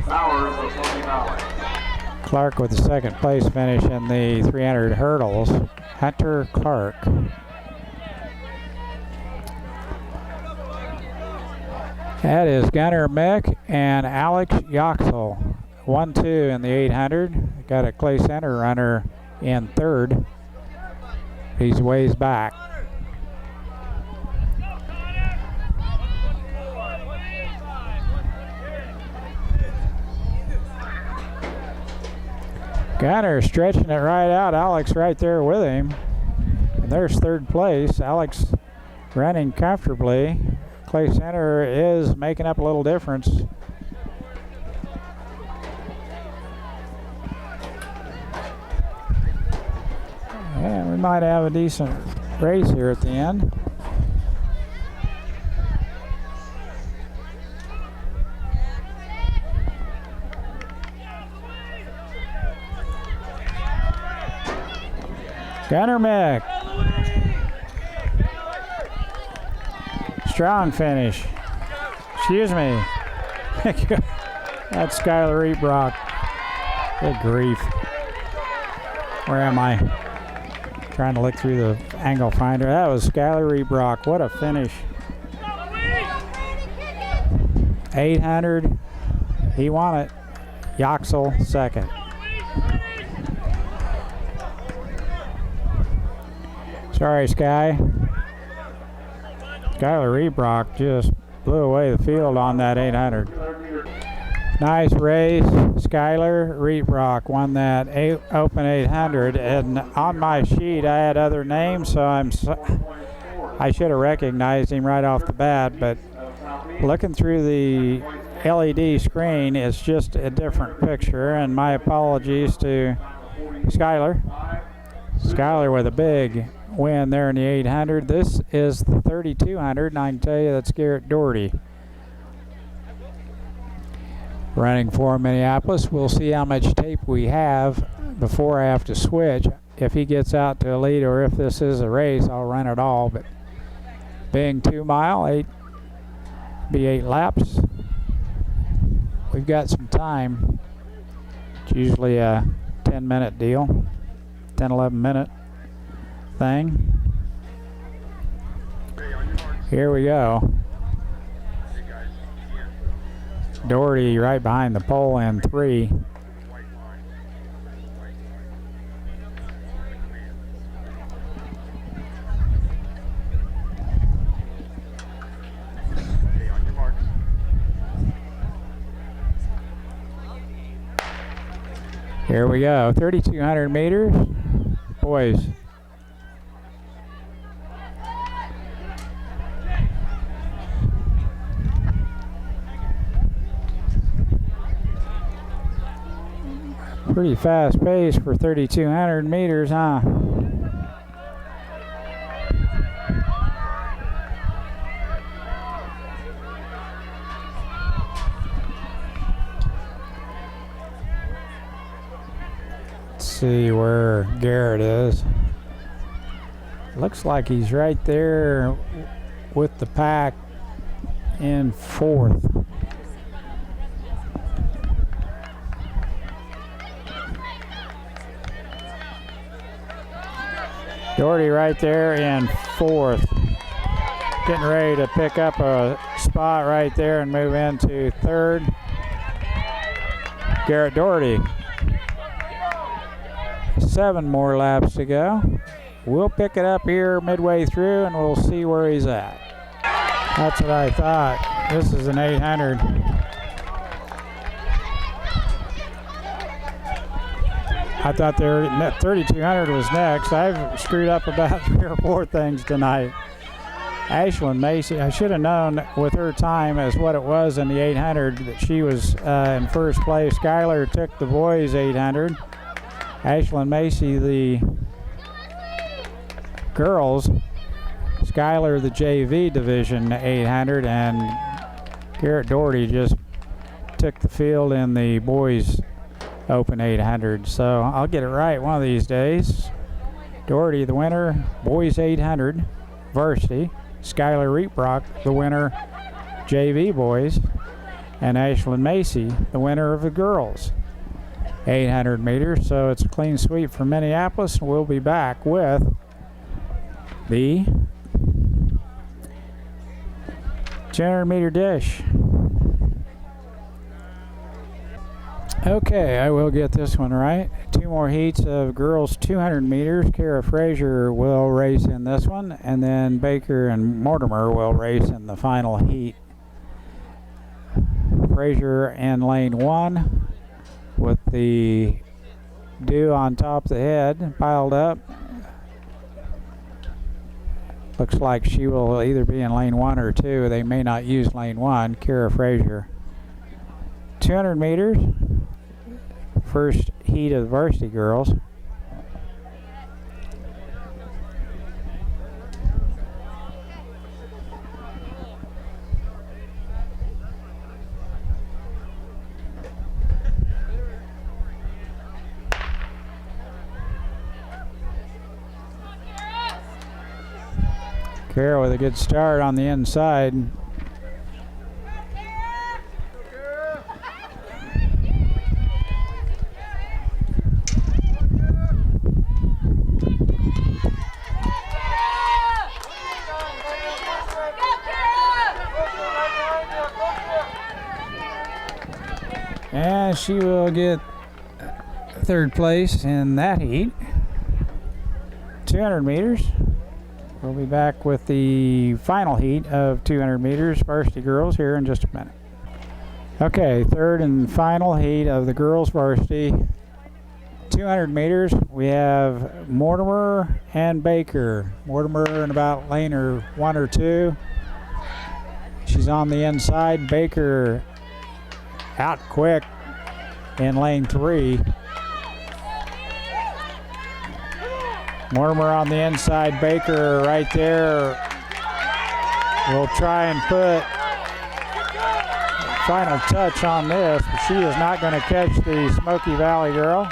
Bowers of Smoky Valley. Clark with the second place finish in the 300 hurdles. Hunter Clark. That is Gunnar Mick and Alex Yoxel. 1-2 in the 800. Got a Clay Center runner in 3rd. He's ways back. Gunnar stretching it right out. Alex right there with him. And there's 3rd place. Alex running comfortably. Clay Center is making up a little difference. Yeah, we might have a decent race here at the end. Gunnar Mick. Strong finish. Excuse me. That's Skylar Eatbrock. Good grief. Where am I? Trying to look through the angle finder. That was Skylar Eatbrock. What a finish. 800. He won it. Yoxel second. Sorry, Sky. Skylar Eatbrock just blew away the field on that 800. Nice race. Skylar Eatbrock won that open 800. And on my sheet, I had other names, so I should have recognized him right off the bat. But looking through the LED screen, it's just a different picture. And my apologies to Skylar. Skylar with a big win there in the 800. This is the 3200, and I can tell you that's Garrett Doherty running for Minneapolis. We'll see how much tape we have before I have to switch. If he gets out to a lead or if this is a race, I'll run it all. But being 2 mile, be 8 laps. We've got some time. It's usually a 10-minute deal, 10, 11-minute thing. Here we go. Doherty right behind the pole in 3. Here we go, 3,200 meters. Boys. Pretty fast pace for 3,200 meters, huh? Let's see where Garrett is. Looks like he's right there with the pack in 4th. Doherty right there in 4th. Getting ready to pick up a spot right there and move into 3rd. Garrett Doherty. 7 more laps to go. we'll pick it up here midway through and we'll see where he's at. That's what I thought. This is an 800. I thought 3,200 was next. I've screwed up about 3 or 4 things tonight. Ashlyn Macy, I should have known with her time as what it was in the 800 that she was in first place. Skylar took the boys 800. Ashlyn Macy, the girls. Skylar, the JV division 800. And Garrett Doherty just took the field in the boys open 800. So I'll get it right one of these days. Doherty, the winner, boys 800, varsity. Skylar Reeprock, the winner, JV boys, and Ashlyn Macy, the winner of the girls, 800 meters. So it's a clean sweep for Minneapolis. We'll be back with the 200 meter dish. Okay, I will get this one right. 2 more heats of girls 200 meters. Kara Frazier will race in this one, and then Baker and Mortimer will race in the final heat. Frazier in lane 1 with the dew on top of the head piled up. Looks like she will either be in lane 1 or 2. They may not use lane 1. Kara Frazier. 200 meters. First heat of the varsity girls. Kara with a good start on the inside. And she will get 3rd place in that heat. 200 meters. We'll be back with the final heat of 200 meters varsity girls here in just a minute. Okay, 3rd and final heat of the girls varsity 200 meters. We have Mortimer and Baker. Mortimer in about lane 1 or 2. She's on the inside. Baker out quick in lane 3. Mortimer on the inside, Baker right there. We'll try and put final touch on this, but she is not going to catch the Smoky Valley girl.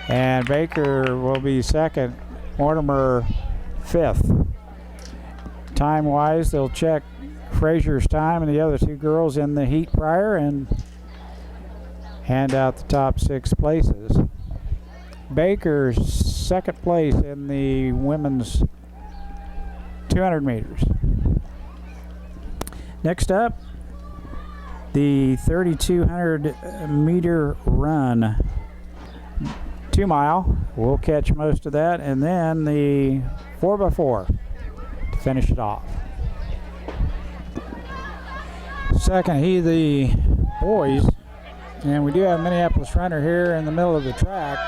And Baker will be 2nd, Mortimer 5th. Time-wise, they'll check Frazier's time and the other 2 girls in the heat prior and hand out the top 6 places. Baker's 2nd place in the women's 200 meters. Next up, the 3,200 meter run. 2 mile, we'll catch most of that, and then the 4x4 to finish it off. 2nd heat of the boys, and we do have a Minneapolis runner here in the middle of the track.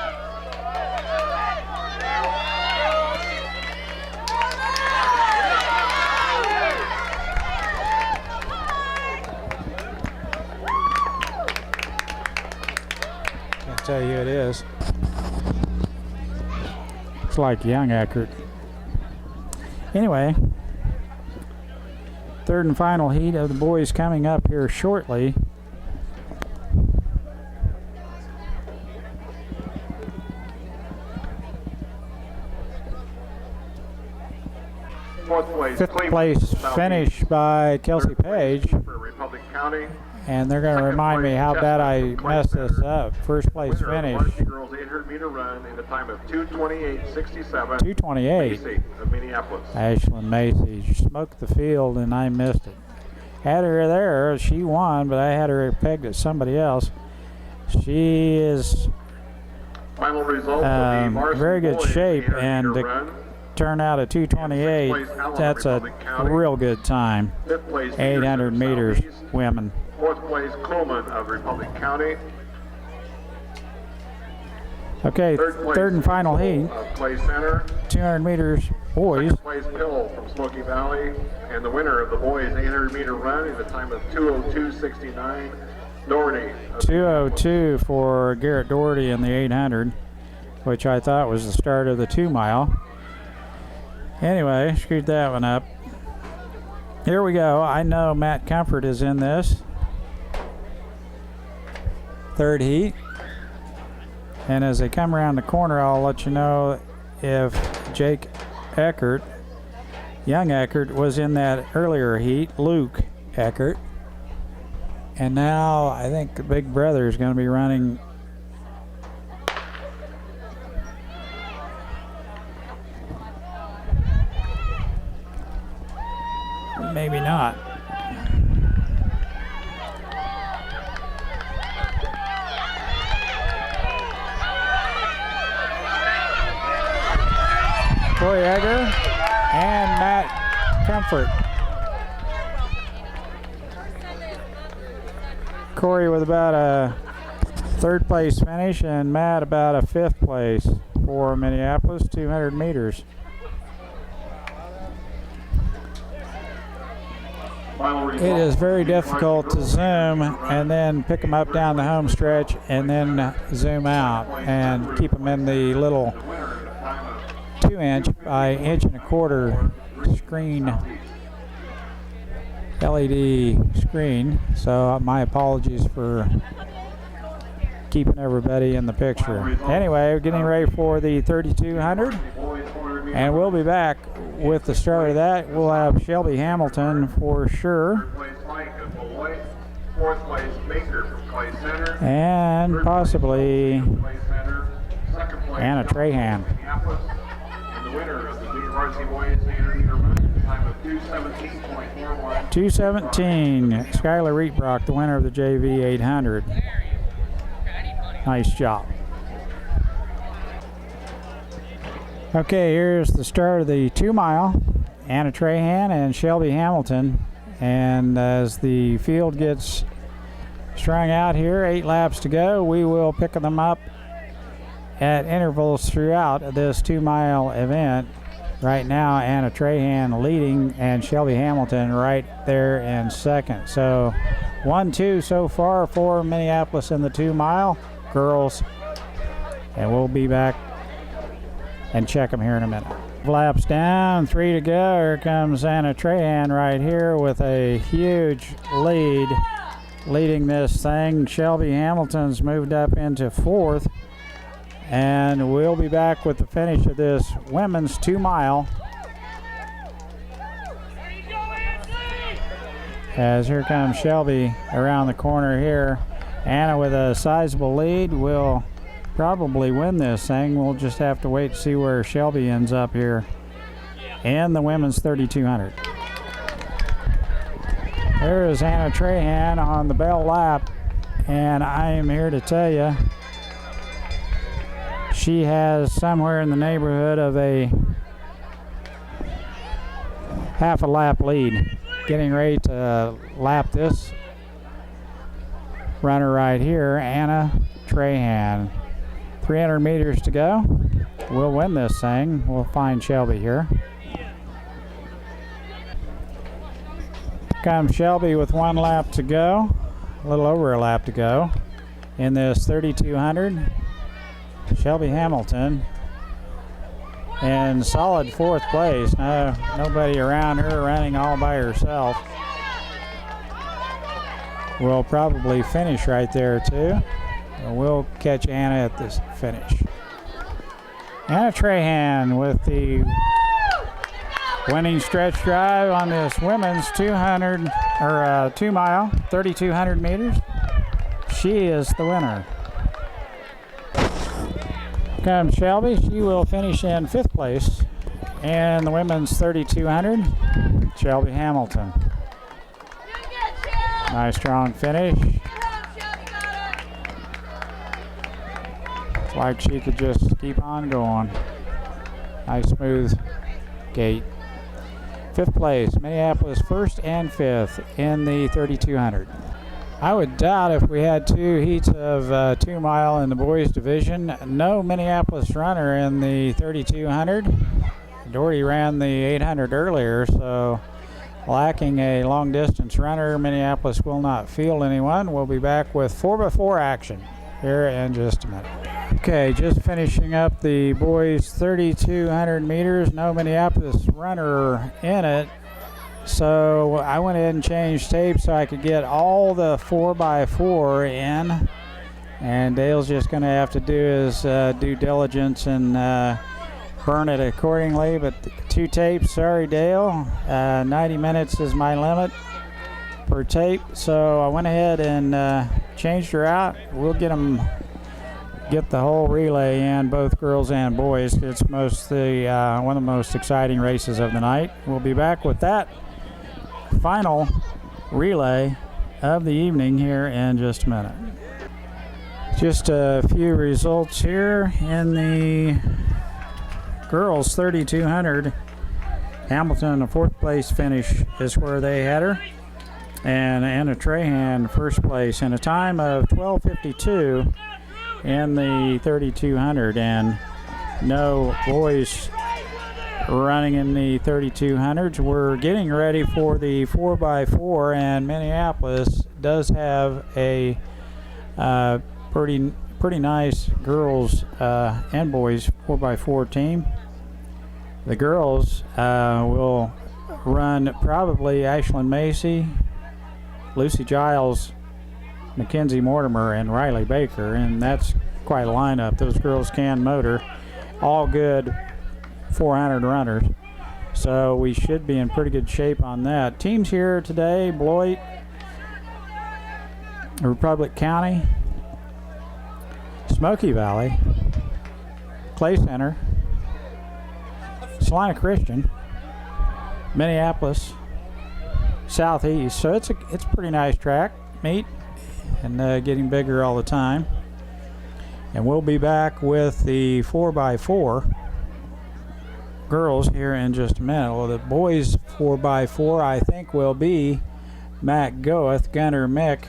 Can't tell you who it is. Looks like Young Eckert. Anyway, 3rd and final heat of the boys coming up here shortly. Fifth place finish by Kelsey Page. And they're going to remind me how bad I messed this up. First place finish. Girls 800 meter run in a time of 2:28.67. 2:28. Macy of Minneapolis. Ashlyn Macy smoked the field and I missed it. Had her there, she won, but I had her pegged at somebody else. She is Final results of the varsity very good boys shape, 800 and meter to run. turn out at 2:28, that's a real good time. Fifth place, 800 meters, Southeast. women. Fourth place, Coleman of Republic County. Okay, third and final heat, Clay Center. 200 meters, boys. Second place, Pill from Smoky Valley. And the winner of the boys 800 meter run is a time of 2:02.69. Doherty. 2:02 for Garrett Doherty in the 800, which I thought was the start of the 2 mile. Anyway, screwed that one up. Here we go. I know Matt Comfort is in this third heat. And as they come around the corner, I'll let you know if Jake Eckert, young Eckert, was in that earlier heat, Luke Eckert. And now I think the big brother is going to be running. Maybe not. Corey Egger and Matt Comfort. Corey with about a third place finish and Matt about a fifth place for Minneapolis 200 meters. It is very difficult to zoom and then pick them up down the home stretch and then zoom out and keep them in the little 2-inch by 1.25" screen, LED screen. So my apologies for keeping everybody in the picture. Anyway, we're getting ready for the 3200, and we'll be back with the start of that. We'll have Shelby Hamilton for sure, and possibly Anna Trahan. Winner of the junior varsity boys 800 meter run, time of 2:17.41. 2:17. Skylar Reetbrock, the winner of the JV 800. Nice job. Okay, here's the start of the 2 mile. Anna Trahan and Shelby Hamilton. And as the field gets strung out here, 8 laps to go, we will pick them up at intervals throughout this 2 mile event. Right now, Anna Trahan leading and Shelby Hamilton right there in second. So 1-2 so far for Minneapolis in the 2 mile girls. And we'll be back and check them here in a minute. Laps down, 3 to go. Here comes Anna Trahan right here with a huge lead leading this thing. Shelby Hamilton's moved up into 4th. And we'll be back with the finish of this women's 2 mile. As here comes Shelby around the corner here. Anna with a sizable lead will probably win this thing. We'll just have to wait to see where Shelby ends up here in the women's 3200. There is Anna Trahan on the bell lap, and I am here to tell you she has somewhere in the neighborhood of a half a lap lead. Getting ready to lap this runner right here, Anna Trahan. 300 meters to go. We'll win this thing. We'll find Shelby here. Comes Shelby with 1 lap to go. A little over a lap to go in this 3200. Shelby Hamilton in solid 4th place. No, nobody around her running all by herself. Will probably finish right there too. We'll catch Anna at this finish. Anna Trahan with the winning stretch drive on this women's 200 or 2 mile, 3200 meters. She is the winner. Comes Shelby. She will finish in 5th place in the women's 3200. Shelby Hamilton. Nice strong finish. like she could just keep on going. Nice smooth gait. 5th place, Minneapolis 1st and 5th in the 3200. I would doubt if we had 2 heats of 2 mile in the boys division. No Minneapolis runner in the 3200. Doherty ran the 800 earlier, so lacking a long distance runner, Minneapolis will not field anyone. We'll be back with 4x4 action here in just a minute. Okay, just finishing up the boys 3200 meters. No Minneapolis runner in it. So I went ahead and changed tape so I could get all the 4x4 in. And Dale's just going to have to do his due diligence and burn it accordingly. But 2 tapes, sorry Dale. 90 minutes is my limit per tape. So I went ahead and changed her out. We'll get the whole relay in, both girls and boys. It's mostly one of the most exciting races of the night. We'll be back with that final relay of the evening here in just a minute. Just a few results here in the girls 3200. Hamilton, a 4th place finish is where they had her, and Anna Trahan 1st place in a time of 12:52 in the 3200, and no boys running in the 3200s. We're getting ready for the 4x4, and Minneapolis does have a pretty nice girls and boys 4x4 team. The girls will run probably Ashlyn Macy, Lucy Giles, Mackenzie Mortimer, and Riley Baker, and that's quite a lineup. Those girls can motor. All good 400 runners. So we should be in pretty good shape on that. Teams here today: Beloit, Republic County, Smoky Valley, Clay Center, Salina Christian, Minneapolis, Southeast. So it's a pretty nice track meet, and getting bigger all the time. And we'll be back with the 4x4 girls here in just a minute. Well, the boys 4x4 I think will be Matt Goeth, Gunnar Mick,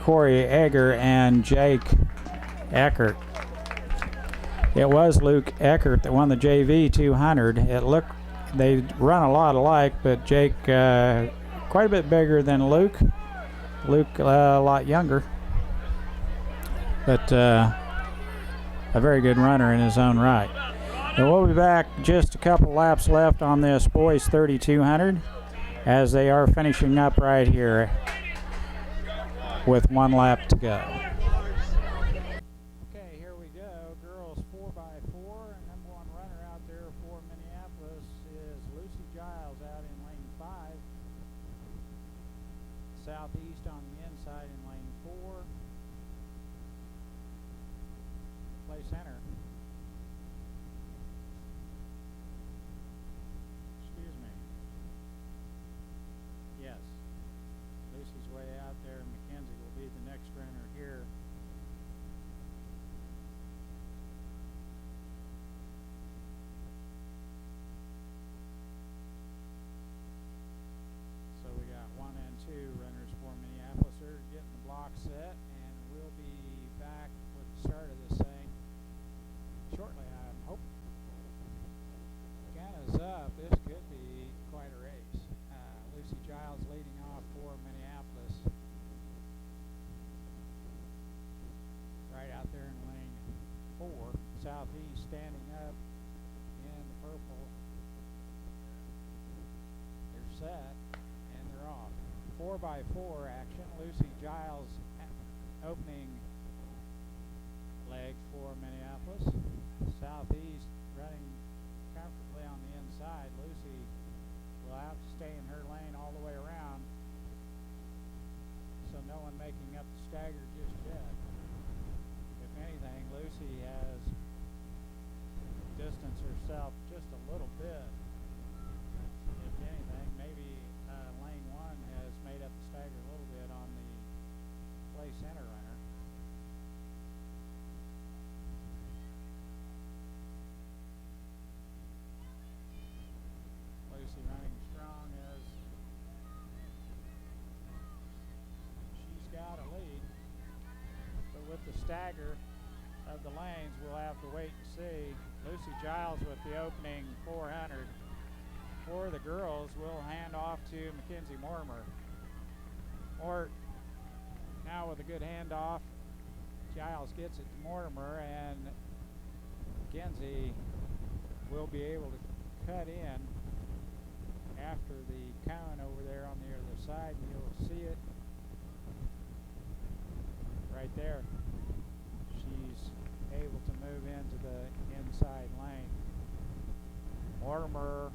Corey Egger, and Jake Eckert. It was Luke Eckert that won the JV 200. They run a lot alike, but Jake quite a bit bigger than Luke. Luke a lot younger, but a very good runner in his own right. And we'll be back, just a couple laps left on this boys 3200 as they are finishing up right here with 1 lap to go. Okay, here we go. Girls 4x4. Number 1 runner out there for Minneapolis is Lucy Giles out in lane 5. Southeast on the inside in lane 4. Play center. Excuse me. Yes. Lucy's way out there. Mackenzie will be the next runner here. So we got 1 and 2 runners for Minneapolis. They're getting the block set, and we'll be back with the start of this thing shortly. I'm hoping. Canada's up. This could be quite a race. Lucy Giles leading off for Minneapolis. Right out there in lane 4. Southeast standing up in the purple. They're set, and they're off. 4x4 action. Lucy Giles opening leg for Minneapolis. Southeast running comfortably on the inside. Lucy will have to stay in her lane all the way around, so no one making up the stagger just yet. If anything, Lucy has distanced herself just a little bit. If anything, maybe lane 1 has made up the stagger a little bit on the play center runner. stagger of the lanes, we'll have to wait and see. Lucy Giles with the opening 400. For the girls, we'll hand off to Mackenzie Mortimer. Mort now with a good handoff. Giles gets it to Mortimer, and Mackenzie will be able to cut in after the cone over there on the other side. You'll see it right there. She's able to move into the inside lane. Mortimer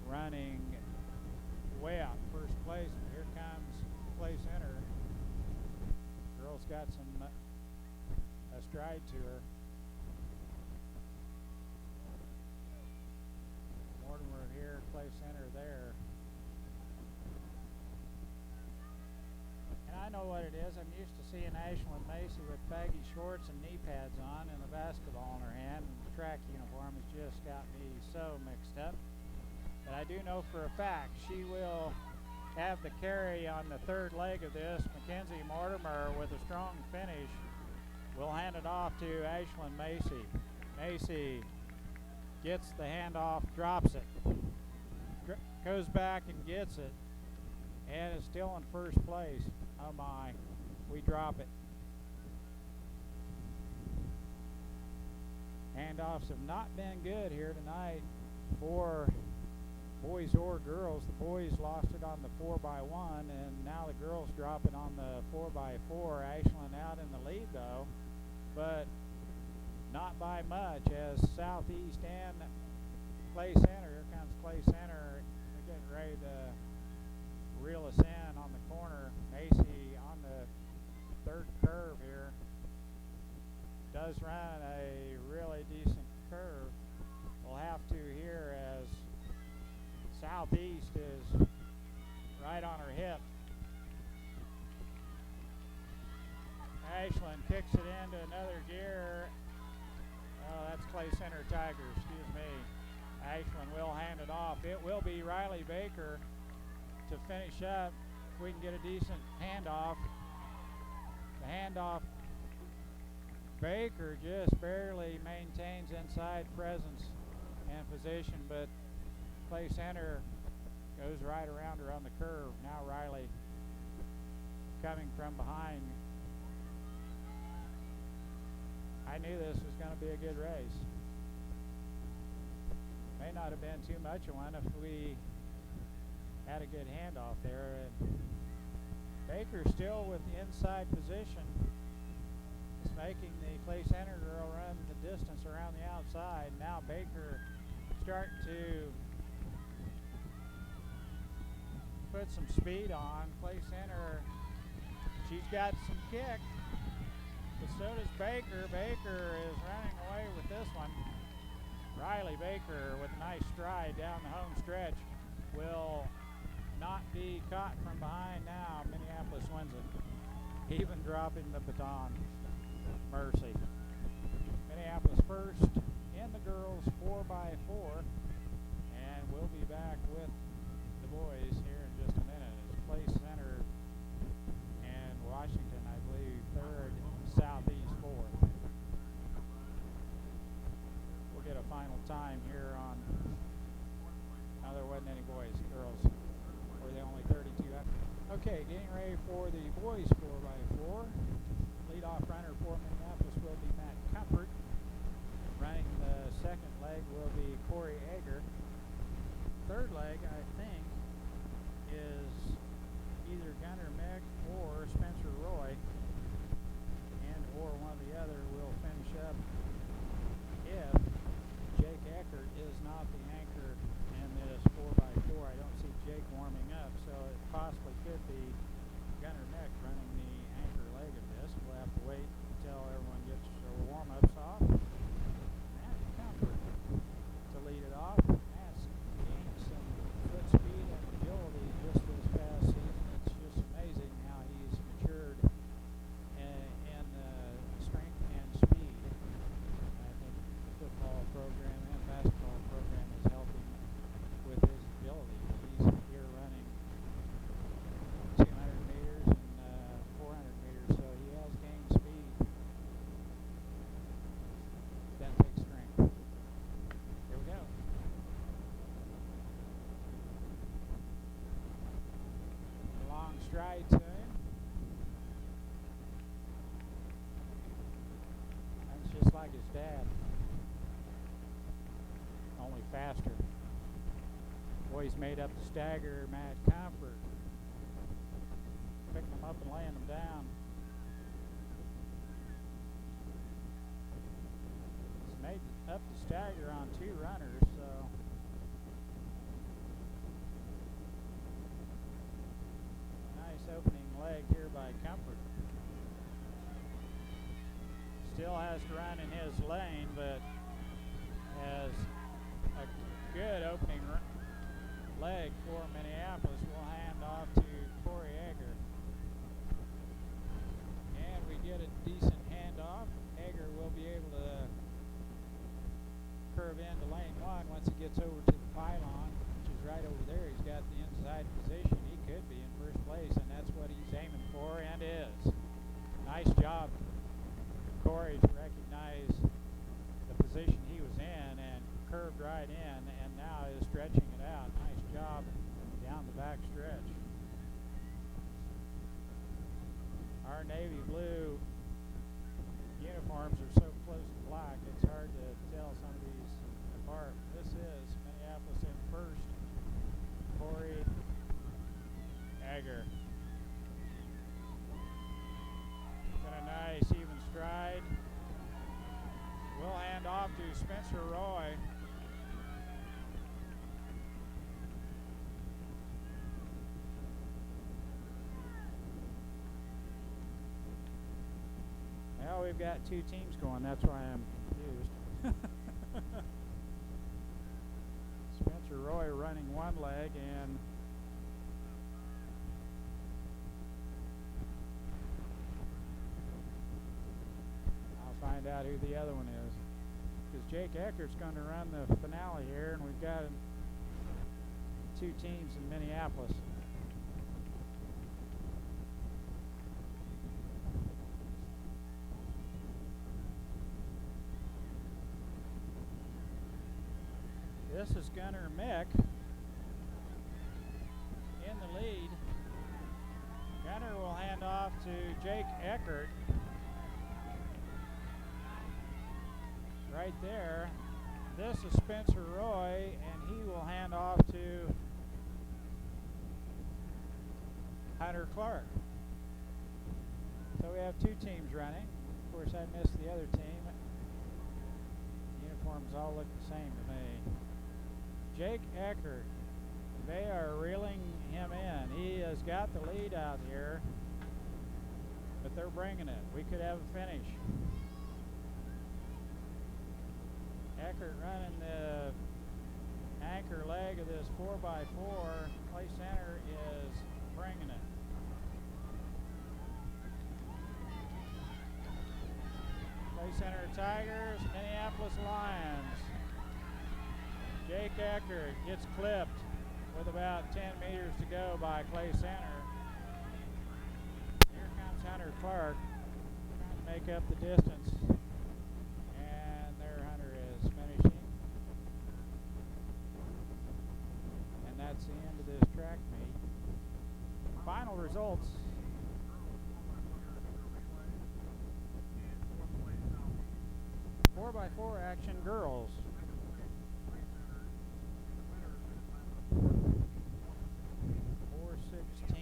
running way out first place, but here comes Clay Center. Girl's got some a stride to her. Mortimer here, Clay Center there. And I know what it is. I'm used to seeing Ashlyn Macy with baggy shorts and knee pads on and a basketball in her hand, and the track uniform has just got me so mixed up. But I do know for a fact she will have the carry on the third leg of this. Mackenzie Mortimer with a strong finish will hand it off to Ashlyn Macy. Macy gets the handoff, drops it, goes back and gets it, and is still in first place. Oh my, we drop it. Handoffs have not been good here tonight for boys or girls. The boys lost it on the 4x1, and now the girls drop it on the 4x4. Ashlyn out in the lead though, but not by much, as Southeast and Clay Center, here comes Clay Center, they're getting ready to reel us in on the corner. Macy on the third curve here does run a really decent curve. We'll have to here as Southeast is right on her hip. Ashlyn kicks it into another gear. Oh, that's Clay Center Tiger, excuse me. Ashlyn will hand it off. It will be Riley Baker to finish up. If we can get a decent handoff. The handoff, Baker just barely maintains inside presence and position, but Clay Center goes right around her on the curve. Now Riley coming from behind. I knew this was going to be a good race. May not have been too much of one if we had a good handoff there. And Baker still with the inside position. It's making the Clay Center girl run the distance around the outside. Now Baker starting to put some speed on. Clay Center, she's got some kick, but so does Baker. Baker is running away with this one. Riley Baker with a nice stride down the home stretch will not be caught from behind now. Minneapolis wins it, even dropping the baton. Mercy. Minneapolis first in the girls 4x4, and we'll be back with the boys here in just a minute. As Clay Center and Washington, I believe, third, Southeast fourth. We'll get a final time here on. Now there wasn't any boys, girls were the only 32. Okay, getting ready for the boys 4x4. Leadoff runner for Minneapolis will be Matt Comfort. Running the second leg will be Corey Egger. Third leg, I think, is either Gunnar Mick or Spencer Roy, and or one or the other will finish up if Jake Eckert is not the anchor in this 4x4. I don't see Jake warming up, so it possibly could be Gunnar Mick running stride to him. That's just like his dad, only faster. Boy, he's made up the stagger, Matt Comfort. Picking them up and laying them down. He's made up the stagger on 2 runners, so nice opening leg here by Comfort. Still has to run in his lane, but has a good opening leg for Minneapolis. We'll hand off to Corey Egger. And we get a decent handoff. Egger will be able to curve into lane 1 once he gets over to the pylon, which is right over there. He's got the inside position. He could be in first place, and that's what he's aiming for, and is. Nice job, Corey, to recognize the position he was in and curved right in, and now is stretching it out. Nice job down the back stretch. Our navy blue uniforms are so close to black, it's hard to tell some of these apart. This is Minneapolis in first, Corey Egger. Got a nice even stride. We'll hand off to Spencer Roy. Well, we've got 2 teams going, that's why I'm confused. Spencer Roy running 1 leg, and I'll find out who the other one is. Because Jake Eckert's going to run the finale here, and we've got 2 teams in Minneapolis. This is Gunnar Mick in the lead. Gunnar will hand off to Jake Eckert. Right there. This is Spencer Roy, and he will hand off to Hunter Clark. So we have 2 teams running. Of course, I missed the other team. The uniforms all look the same to me. Jake Eckert, they are reeling him in. He has got the lead out here, but they're bringing it. We could have a finish. Eckert running the anchor leg of this 4x4. Clay Center is bringing it. Clay Center Tigers, Minneapolis Lions. Jake Eckert gets clipped with about 10 meters to go by Clay Center. Here comes Hunter Clark trying to make up the distance. And there Hunter is finishing. And that's the end of this track meet. Final results. Four by four action girls. 416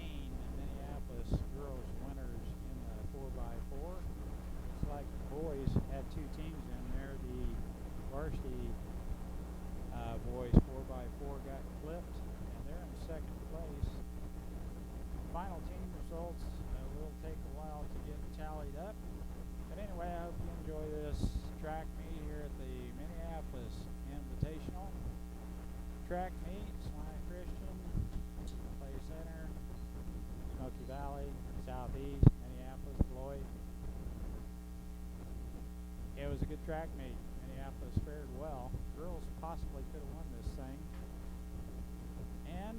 Minneapolis girls winners in the 4x4. Looks like the boys had 2 teams in there. The varsity boys 4x4 got clipped, and they're in second place. Final team results will take a while to get tallied up. But anyway, I hope you enjoy this track meet here at the Minneapolis Invitational. Track meet, Sly Christian, Clay Center, Smoky Valley, Southeast, Minneapolis, Beloit. It was a good track meet. Minneapolis fared well. Girls possibly could have won this thing. And,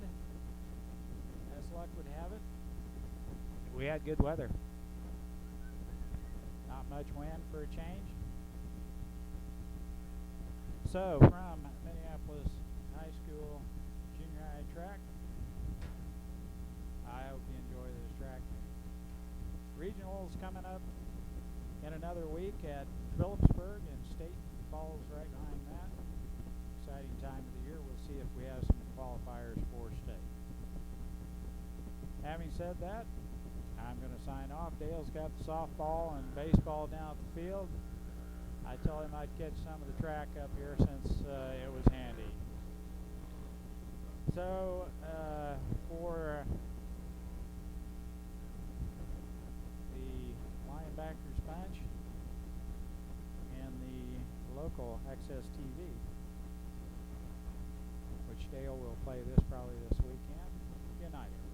as luck would have it, we had good weather. Not much wind for a change. So, from Minneapolis High School Junior High track, I hope you enjoy this regionals coming up in another week at Phillipsburg, and state falls right behind that. Exciting time of the year. We'll see if we have some qualifiers for state. Having said that, I'm going to sign off. Dale's got the softball and baseball down at the field. I told him I'd catch some of the track up here since it was handy. So for the Linebackers Bunch and the local Access TV, which Dale will play this probably this weekend. Good night, everyone.